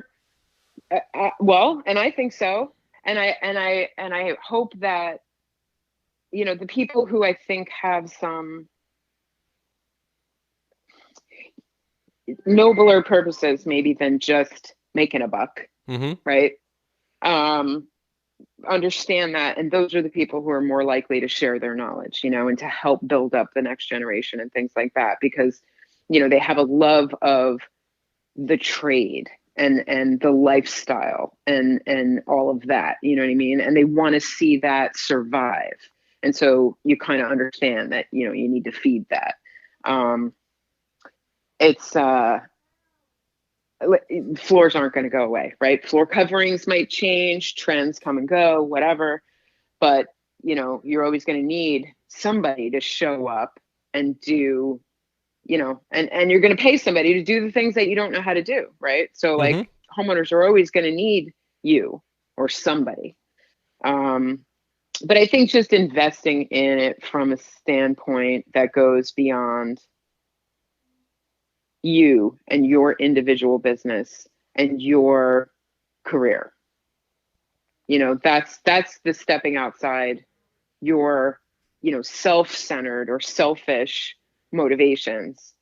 Well, and I think so. And I hope that, the people who I think have some nobler purposes maybe than just making a buck, right? Understand that. And those are the people who are more likely to share their knowledge, and to help build up the next generation and things like that, because, they have a love of the trade and the lifestyle and all of that, you know what I mean? And they want to see that survive. And so you kind of understand that, you need to feed that. Floors aren't going to go away, right? Floor coverings might change, trends come and go, whatever. But, you're always going to need somebody to show up and do, and you're going to pay somebody to do the things that you don't know how to do, right? So like homeowners are always going to need you or somebody. But I think just investing in it from a standpoint that goes beyond you and your individual business and your career, that's the stepping outside your, self-centered or selfish motivations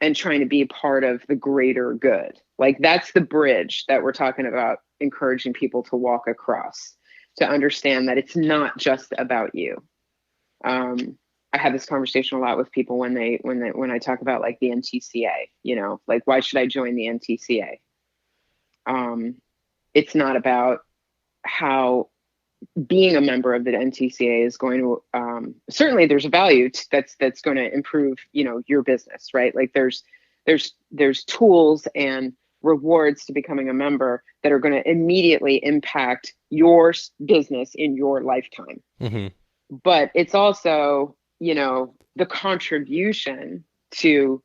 and trying to be a part of the greater good. Like, that's the bridge that we're talking about, encouraging people to walk across, to understand that it's not just about you. I have this conversation a lot with people when I talk about, like, the NTCA, like, why should I join the NTCA? It's not about how being a member of the NTCA is going to, certainly there's a value that's going to improve, your business, right? Like, there's tools and rewards to becoming a member that are going to immediately impact your business in your lifetime. But it's also, the contribution to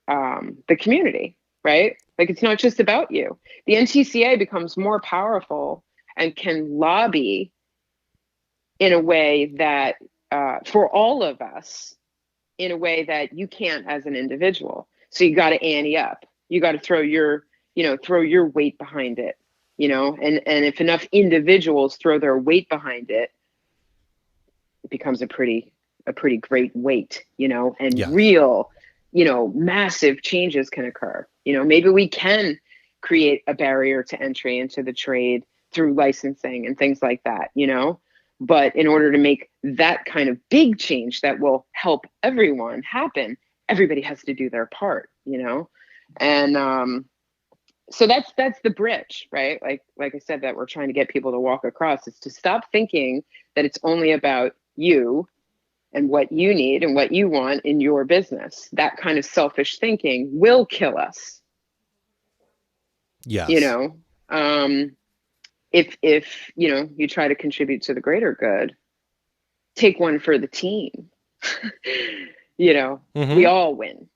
the community, right? Like, it's not just about you. The NTCA becomes more powerful and can lobby in a way that, for all of us, in a way that you can't as an individual. So you got to ante up. You got to throw your weight behind it, and if enough individuals throw their weight behind it, it becomes a pretty great weight, and Yes. real, massive changes can occur. Maybe we can create a barrier to entry into the trade through licensing and things like that, but in order to make that kind of big change that will help everyone happen, everybody has to do their part, and so that's the bridge, right? Like I said, that we're trying to get people to walk across, is to stop thinking that it's only about you and what you need and what you want in your business. That kind of selfish thinking will kill us. Yes. If you try to contribute to the greater good, take one for the team. We all win.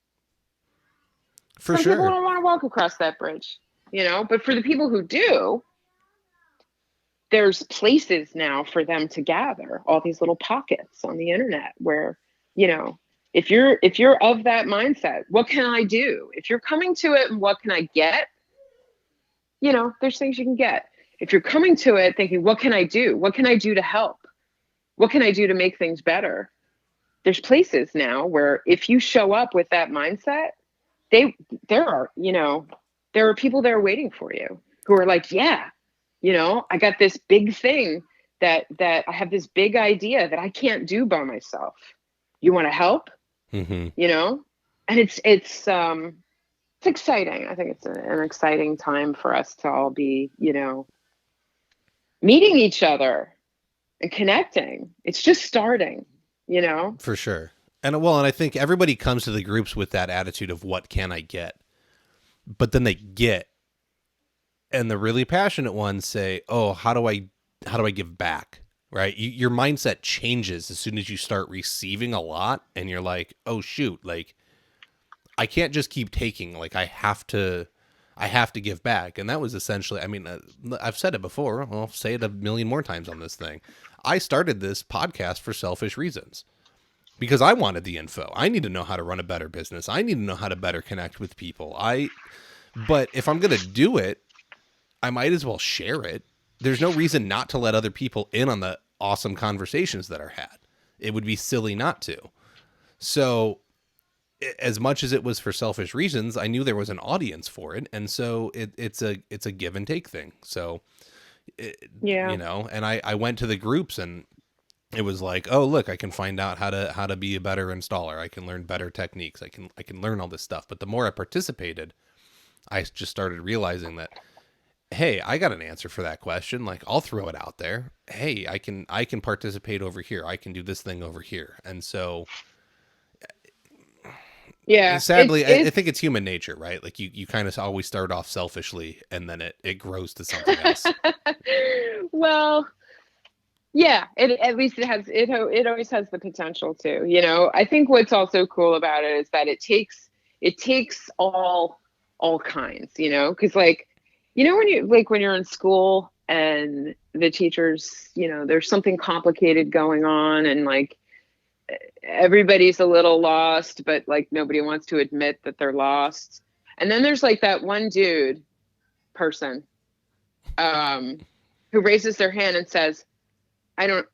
For Some sure. people don't want to walk across that bridge, but for the people who do, there's places now for them to gather, all these little pockets on the internet where, if you're of that mindset, what can I do? If you're coming to it and what can I get? There's things you can get. If you're coming to it thinking, what can I do? What can I do to help? What can I do to make things better? There's places now where if you show up with that mindset, there are people there waiting for you who are like, yeah, I got this big thing that I have this big idea that I can't do by myself. You want to help? And it's exciting. I think it's an exciting time for us to all be, meeting each other and connecting. It's just starting, For sure. And I think everybody comes to the groups with that attitude of what can I get? But then they get, and the really passionate ones say, oh, how do I give back? Right? Your mindset changes as soon as you start receiving a lot, and you're like, oh shoot, like I can't just keep taking, like I have to give back. And that was essentially, I've said it before, I'll say it a million more times on this thing. I started this podcast for selfish reasons. Because I wanted the info. I need to know how to run a better business. I need to know how to better connect with people. But if I'm going to do it, I might as well share it. There's no reason not to let other people in on the awesome conversations that are had. It would be silly not to. So as much as it was for selfish reasons, I knew there was an audience for it. And so it's a give and take thing. So, and I went to the groups, and it was like, oh, look, I can find out how to be a better installer. I can learn better techniques. I can learn all this stuff. But the more I participated, I just started realizing that, hey, I got an answer for that question. Like, I'll throw it out there. Hey, I can participate over here. I can do this thing over here. And so, yeah, sadly, I think it's human nature, right? Like you kind of always start off selfishly, and then it grows to something else. Well, yeah, at least it always has the potential to, I think what's also cool about it is that it takes all kinds, because when you're in school and the teachers, there's something complicated going on, and like everybody's a little lost, but like nobody wants to admit that they're lost. And then there's like that one person who raises their hand and says, I don't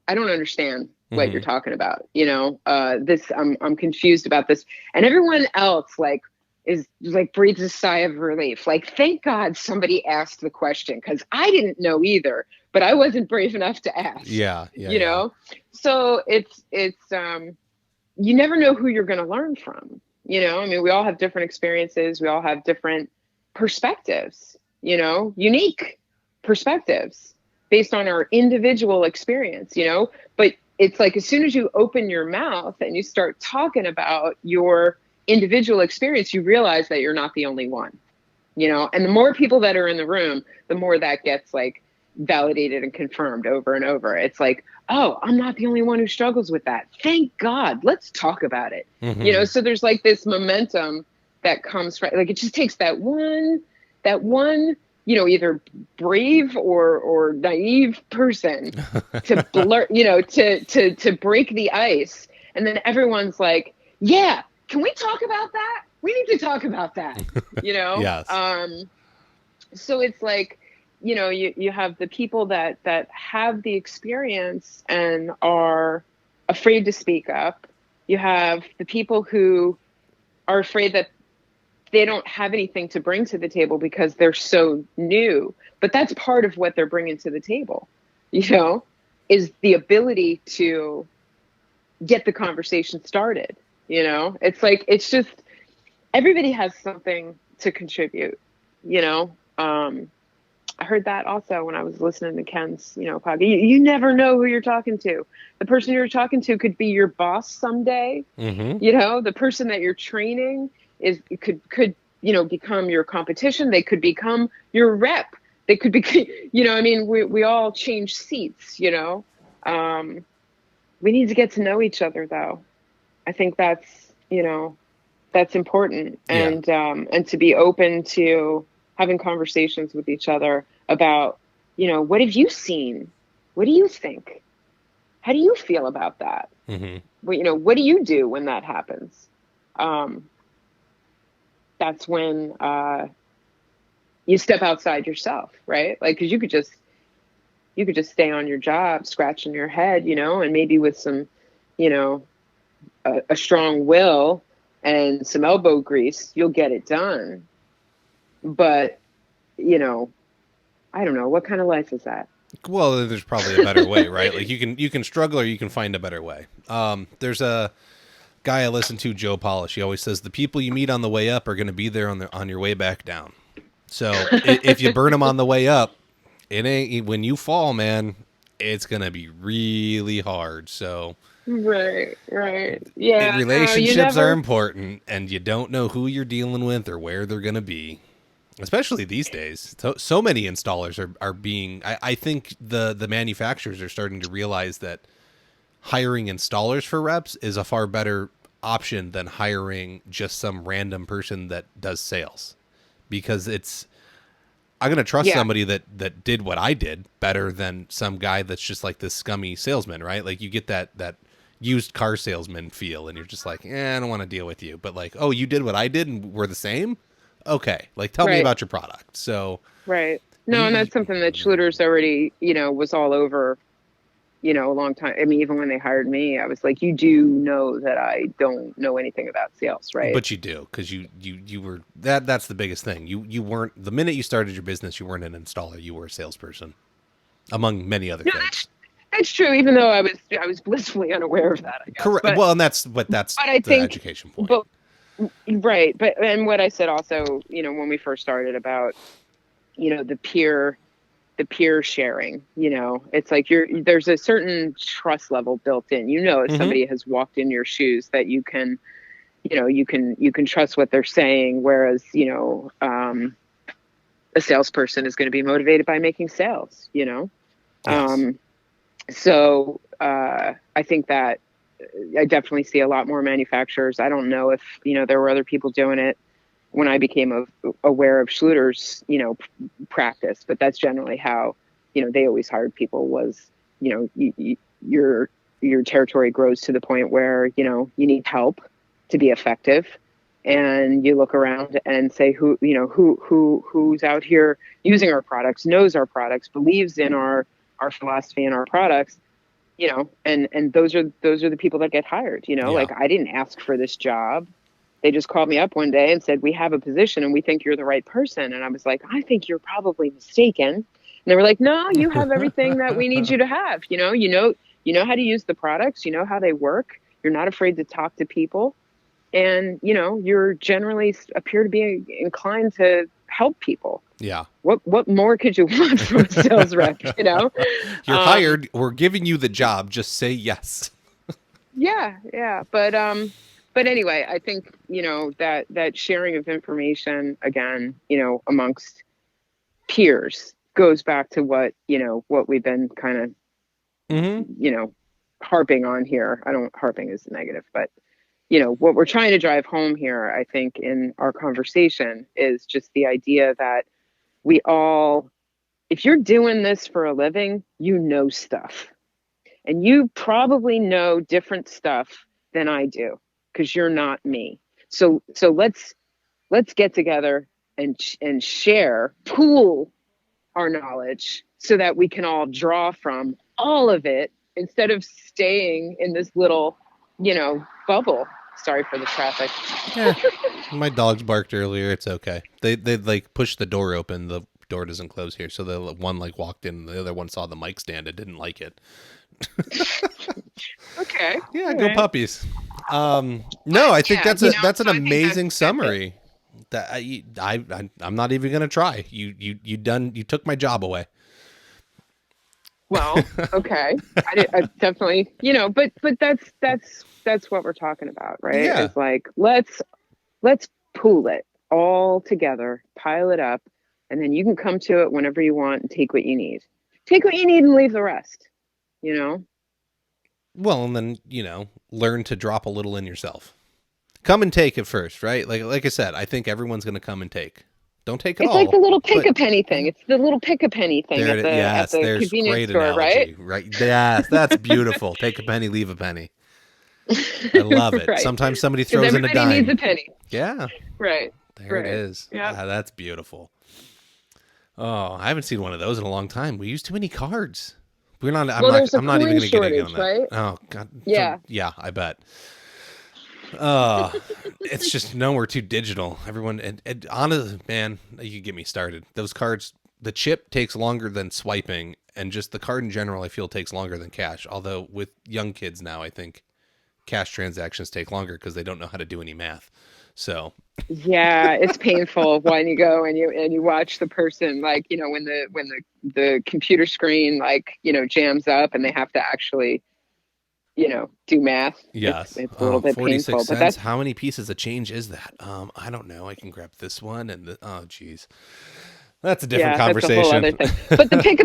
understand what you're talking about. I'm confused about this. And everyone else is like breathes a sigh of relief. Like, thank God somebody asked the question, because I didn't know either, but I wasn't brave enough to ask. Yeah. So it's you never know who you're going to learn from. We all have different experiences. We all have different perspectives, unique perspectives based on our individual experience, but it's like, as soon as you open your mouth and you start talking about your individual experience, you realize that you're not the only one, and the more people that are in the room, the more that gets like validated and confirmed over and over. It's like, oh, I'm not the only one who struggles with that. Thank God. Let's talk about it. Mm-hmm. So there's like this momentum that comes from, like, it just takes that one, either brave or naive person to blur, to break the ice. And then everyone's like, yeah, can we talk about that? We need to talk about that, you know? Yes. So it's like, you have the people that have the experience and are afraid to speak up. You have the people who are afraid that they don't have anything to bring to the table because they're so new. But that's part of what they're bringing to the table, is the ability to get the conversation started. It's like, it's just, everybody has something to contribute, I heard that also when I was listening to Ken's, podcast. You never know who you're talking to. The person you're talking to could be your boss someday. Mm-hmm. The person that you're training could become your competition. They could become your rep. They could be, we all change seats. We need to get to know each other, though. I think that's important, and to be open to having conversations with each other about, what have you seen? What do you think? How do you feel about that? Mm-hmm. What do you do when that happens? That's when you step outside yourself, right? Like, because you could just stay on your job, scratching your head, and maybe with some, a strong will and some elbow grease, you'll get it done. But, I don't know, what kind of life is that? Well, there's probably a better way, right? Like you can struggle or you can find a better way. There's a guy I listen to, Joe Polish. He always says the people you meet on the way up are going to be there on your way back down. So if you burn them on the way up, it ain't, when you fall, man, it's going to be really hard. So Right. Yeah. relationships are important, and you don't know who you're dealing with or where they're going to be. Especially these days, so many installers are being. I think the manufacturers are starting to realize that hiring installers for reps is a far better option than hiring just some random person that does sales, because I'm going to trust somebody that did what I did better than some guy that's just like this scummy salesman, right? Like you get that used car salesman feel, and you're just like, I don't want to deal with you. But like, oh, you did what I did and we're the same. Okay, like tell me about your product. So right. No, and that's something that Schluter's already, was all over, a long time. I mean, even when they hired me, I was like, you do know that I don't know anything about sales, right? But you do, because you were that's the biggest thing. You weren't, the minute you started your business, you weren't an installer. You were a salesperson, among many other things. That's true. Even though I was blissfully unaware of that, I guess. Correct. But, well, and that's I the think, education point. But, right. But, and what I said also, when we first started about, the peer sharing, it's like there's a certain trust level built in, if somebody has walked in your shoes, that you can trust what they're saying. Whereas, a salesperson is going to be motivated by making sales, Yes. So I think that I definitely see a lot more manufacturers. I don't know if, there were other people doing it when I became aware of Schluter's, practice, but that's generally how, they always hired people was, your territory grows to the point where, you need help to be effective. And you look around and say, who's out here using our products, knows our products, believes in our philosophy and our products, and those are the people that get hired, like I didn't ask for this job. They just called me up one day and said, we have a position and we think you're the right person. And I was like, I think you're probably mistaken. And they were like, no, you have everything that we need you to have. You know how to use the products, you know how they work. You're not afraid to talk to people. And, you're generally appear to be inclined to help people. Yeah. What more could you want from a sales rep, You're hired. We're giving you the job. Just say yes. Yeah. But anyway, I think, that sharing of information, again, amongst peers goes back to what we've been kind of Mm-hmm. harping on here. I don't harping is negative, but what we're trying to drive home here, I think, in our conversation is just the idea that we all, if you're doing this for a living, stuff. And you probably know different stuff than I do because you're not me. So let's get together and share, pool our knowledge so that we can all draw from all of it instead of staying in this little, bubble. Sorry for the traffic. Yeah. My dogs barked earlier. It's okay. They like pushed the door open. The door doesn't close here, so the one like walked in. The other one saw the mic stand and didn't like it. Okay. Yeah, All go right. puppies. No, I think that's an So I think amazing that's it. summary. That I'm not even gonna try. You took my job away. Well, okay. I definitely, but that's what we're talking about, right? Yeah. It's like let's pool it all together, pile it up, and then you can come to it whenever you want and take what you need. Take what you need and leave the rest, you know? Well, and then learn to drop a little in yourself. Come and take it first, right? Like I said, I think everyone's gonna come and take. Don't take it It's like the all, little pick but a penny thing. It's the little pick a penny thing there at it is. Yes, the there's convenience great store, right? analogy, right? Yes, that's beautiful. Take a penny, leave a penny. I love it. Right. Sometimes somebody Because throws in a everybody needs a dime. penny. Yeah, Right. there it Right. is. Yeah. That's beautiful. Oh, I haven't seen one of those in a long time. We use too many cards. We're not. I'm Well, not. there's a I'm not even coin going to get in on shortage, that. right? Oh God. Yeah. Yeah, I bet. Uh, it's just no, we're too digital. Everyone, and honestly, man, you get me started. Those cards, the chip takes longer than swiping, and just the card in general, I feel takes longer than cash. Although with young kids now, I think cash transactions take longer because they don't know how to do any math. So Yeah, it's painful when you go and you watch the person, like, when the computer screen, like, jams up and they have to actually, do math. yes, It's a little bit 46 painful, but cents. that's How many pieces of change is that? I don't know. I can grab this one oh geez, that's a different yeah, that's a whole conversation. other thing. But the pick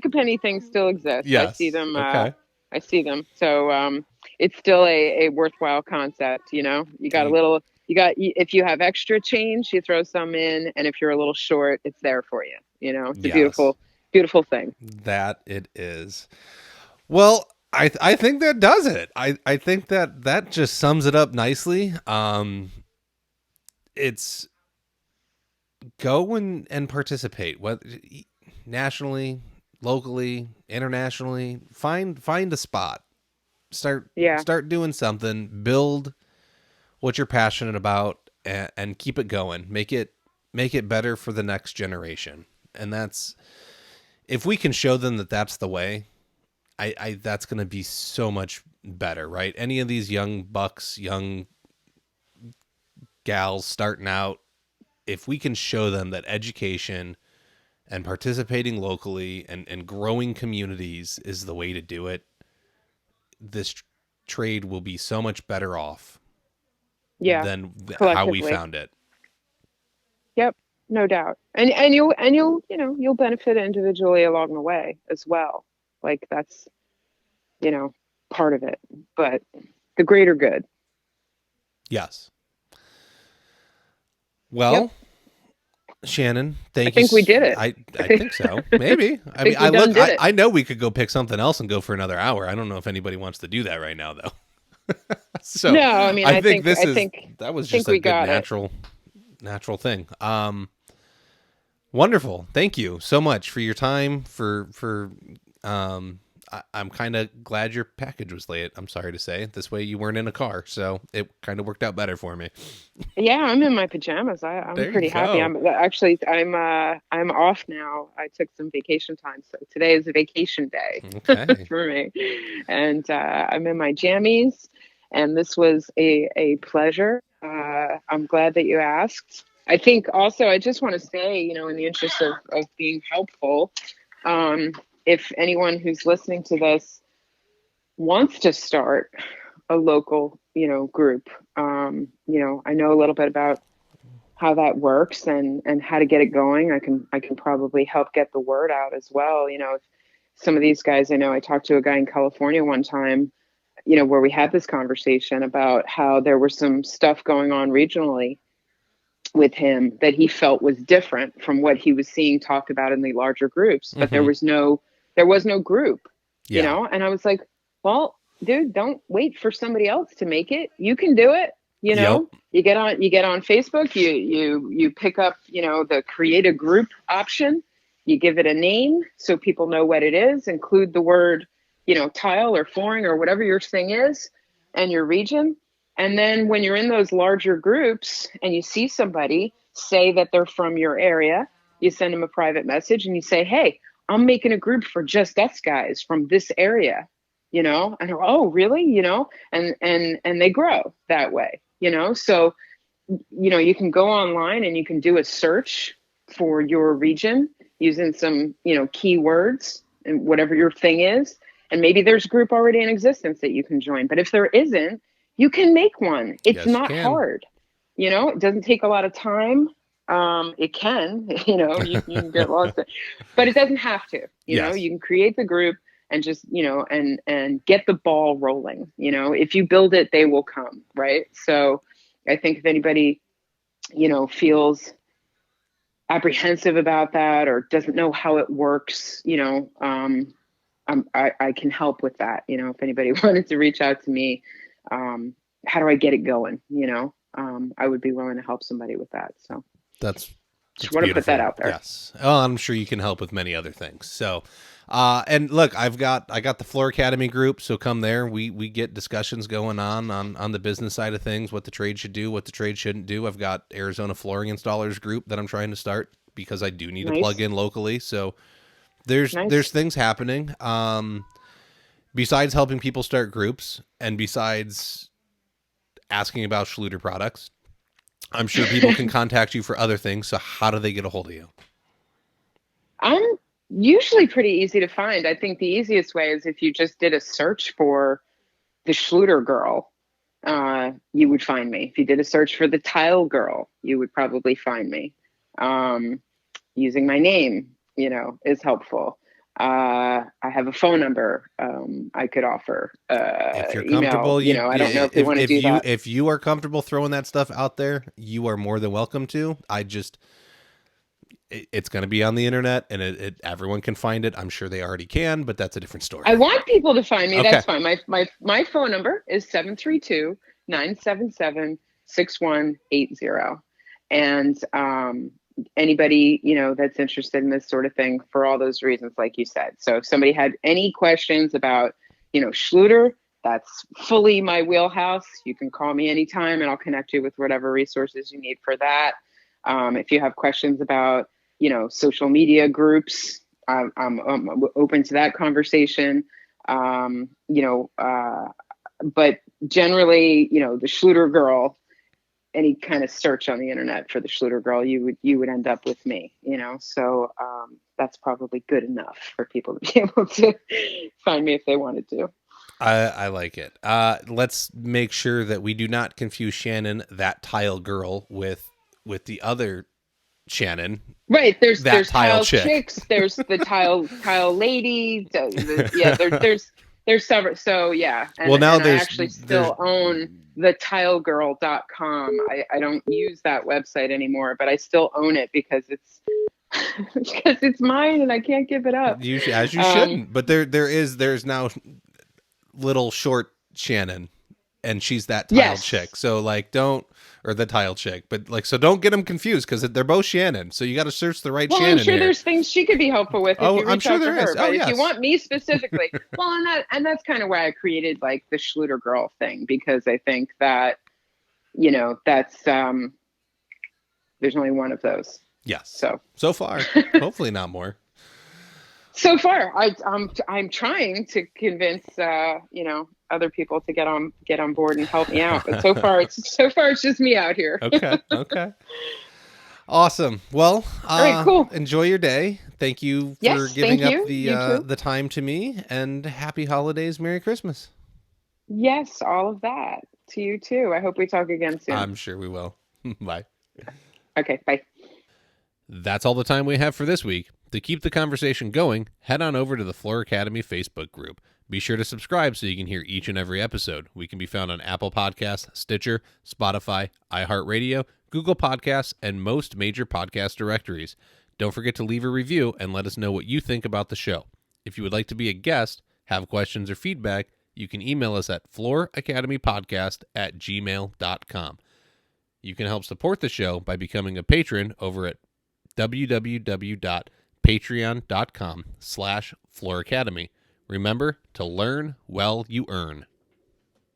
a penny things still exist. I see Yes. them. Okay. I see them. So it's still a worthwhile concept. You got a little. If you have extra change, you throw some in, and if you're a little short, it's there for you. It's a Yes, beautiful, beautiful thing. that it is. Well, I think that does it. I think that just sums it up nicely. It's go and participate, whether nationally, locally, internationally. Find a spot. Start Yeah, start doing something. Build what you're passionate about, and keep it going. Make it better for the next generation. And that's if we can show them that that's the way. I that's going to be so much better, right? Any of these young bucks, young gals starting out, if we can show them that education and participating locally and growing communities is the way to do it, this trade will be so much better off yeah, than how we collectively. found it. Yep, no doubt. And you'll benefit individually along the way as well. Like that's you know part of it, but the greater good. Yes. Yep. Well, Shannon, I thank you. think we did it. I think so. Maybe. I I mean, think we done did it. I know we could go pick something else and go for another hour. I don't know if anybody wants to do that right now, though. So No, I mean, I I think think this I is think that was I think just a we good got it. natural thing. Wonderful. Thank you so much for your time. I'm kind of glad your package was late. I'm sorry to say. This way you weren't in a car, so it kind of worked out better for me. Yeah, I'm in my pajamas. I'm There you pretty happy. go. I'm off now. I took some vacation time, so today is a vacation day Okay. for me, and I'm in my jammies. And this was a pleasure. I'm glad that you asked. I think also I just want to say, in the interest of being helpful, um, if anyone who's listening to this wants to start a local, group, I know a little bit about how that works and how to get it going. I can probably help get the word out as well. If some of these guys, I know I talked to a guy in California one time, where we had this conversation about how there was some stuff going on regionally with him that he felt was different from what he was seeing talked about in the larger groups, but there was no group, and I was like, well, dude, don't wait for somebody else to make it. You can do it. Yep. You get on Facebook, you pick up, the create a group option, you give it a name so people know what it is, include the word, tile or flooring or whatever your thing is and your region. And then when you're in those larger groups and you see somebody say that they're from your area, you send them a private message and you say, hey, I'm making a group for just us guys from this area, and they're, oh, really? And they grow that way, so, you can go online and you can do a search for your region using some, keywords and whatever your thing is. And maybe there's a group already in existence that you can join. But if there isn't, you can make one. It's not hard. It doesn't take a lot of time. It can, you can get lost, but it doesn't have to, you can create the group and just, and get the ball rolling. If you build it, they will come. Right. So I think if anybody, feels apprehensive about that or doesn't know how it works, I can help with that. If anybody wanted to reach out to me, how do I get it going? I would be willing to help somebody with that. So that's just want to put that out there. Yes. Oh, I'm sure you can help with many other things. So, and look, I got the Floor Academy group. So come there. We get discussions going on the business side of things, what the trade should do, what the trade shouldn't do. I've got Arizona Flooring Installers group that I'm trying to start because I do need to plug in locally. So there's things happening. Besides helping people start groups and besides asking about Schluter products, I'm sure people can contact you for other things. So how do they get a hold of you? I'm usually pretty easy to find. I think the easiest way is if you just did a search for the Schluter girl, you would find me. If you did a search for the tile girl, you would probably find me. Using my name, is helpful. I have a phone number I could offer. If you're email, comfortable, I don't know if you want to do that. If you are comfortable throwing that stuff out there, you are more than welcome to. It's going to be on the internet and everyone can find it. I'm sure they already can, but that's a different story. I want people to find me. Okay. That's fine. My phone number is 732-977-6180. And anybody, that's interested in this sort of thing for all those reasons, like you said. So if somebody had any questions about, Schluter, that's fully my wheelhouse. You can call me anytime and I'll connect you with whatever resources you need for that. If you have questions about, social media groups, I'm open to that conversation. But generally, the Schluter girl, any kind of search on the internet for the Schluter girl, you would end up with me, so that's probably good enough for people to be able to find me if they wanted to. I like it. Let's make sure that we do not confuse Shannon, that tile girl, with the other Shannon. Right. There's tile chicks. There's the tile lady. There's several. So yeah. And, well, now I actually still own the tilegirl.com. I don't use that website anymore, but I still own it because it's mine and I can't give it up. As you shouldn't. But there's now little short Shannon, and she's that tile chick. So or the tile chick, but so don't get them confused because they're both Shannon. So you got to search the right Shannon. I'm sure here. There's things she could be helpful with. If you reach I'm sure out there to her. is. But if you want me specifically, and that's kind of why I created the Schluter girl thing, because I think that, that's there's only one of those. Yes. So far, hopefully not more. So far, I'm trying to convince other people to get on board and help me out. But so far it's just me out here. Okay. Awesome. Well, all right, cool. Enjoy your day. Thank you for giving up the time to me, and happy holidays, Merry Christmas. Yes, all of that to you too. I hope we talk again soon. I'm sure we will. Bye. Okay, bye. That's all the time we have for this week. To keep the conversation going, head on over to the Floor Academy Facebook group. Be sure to subscribe so you can hear each and every episode. We can be found on Apple Podcasts, Stitcher, Spotify, iHeartRadio, Google Podcasts, and most major podcast directories. Don't forget to leave a review and let us know what you think about the show. If you would like to be a guest, have questions or feedback, you can email us at flooracademypodcast@gmail.com. You can help support the show by becoming a patron over at www.patreon.com/flooracademy. Remember to learn while you earn.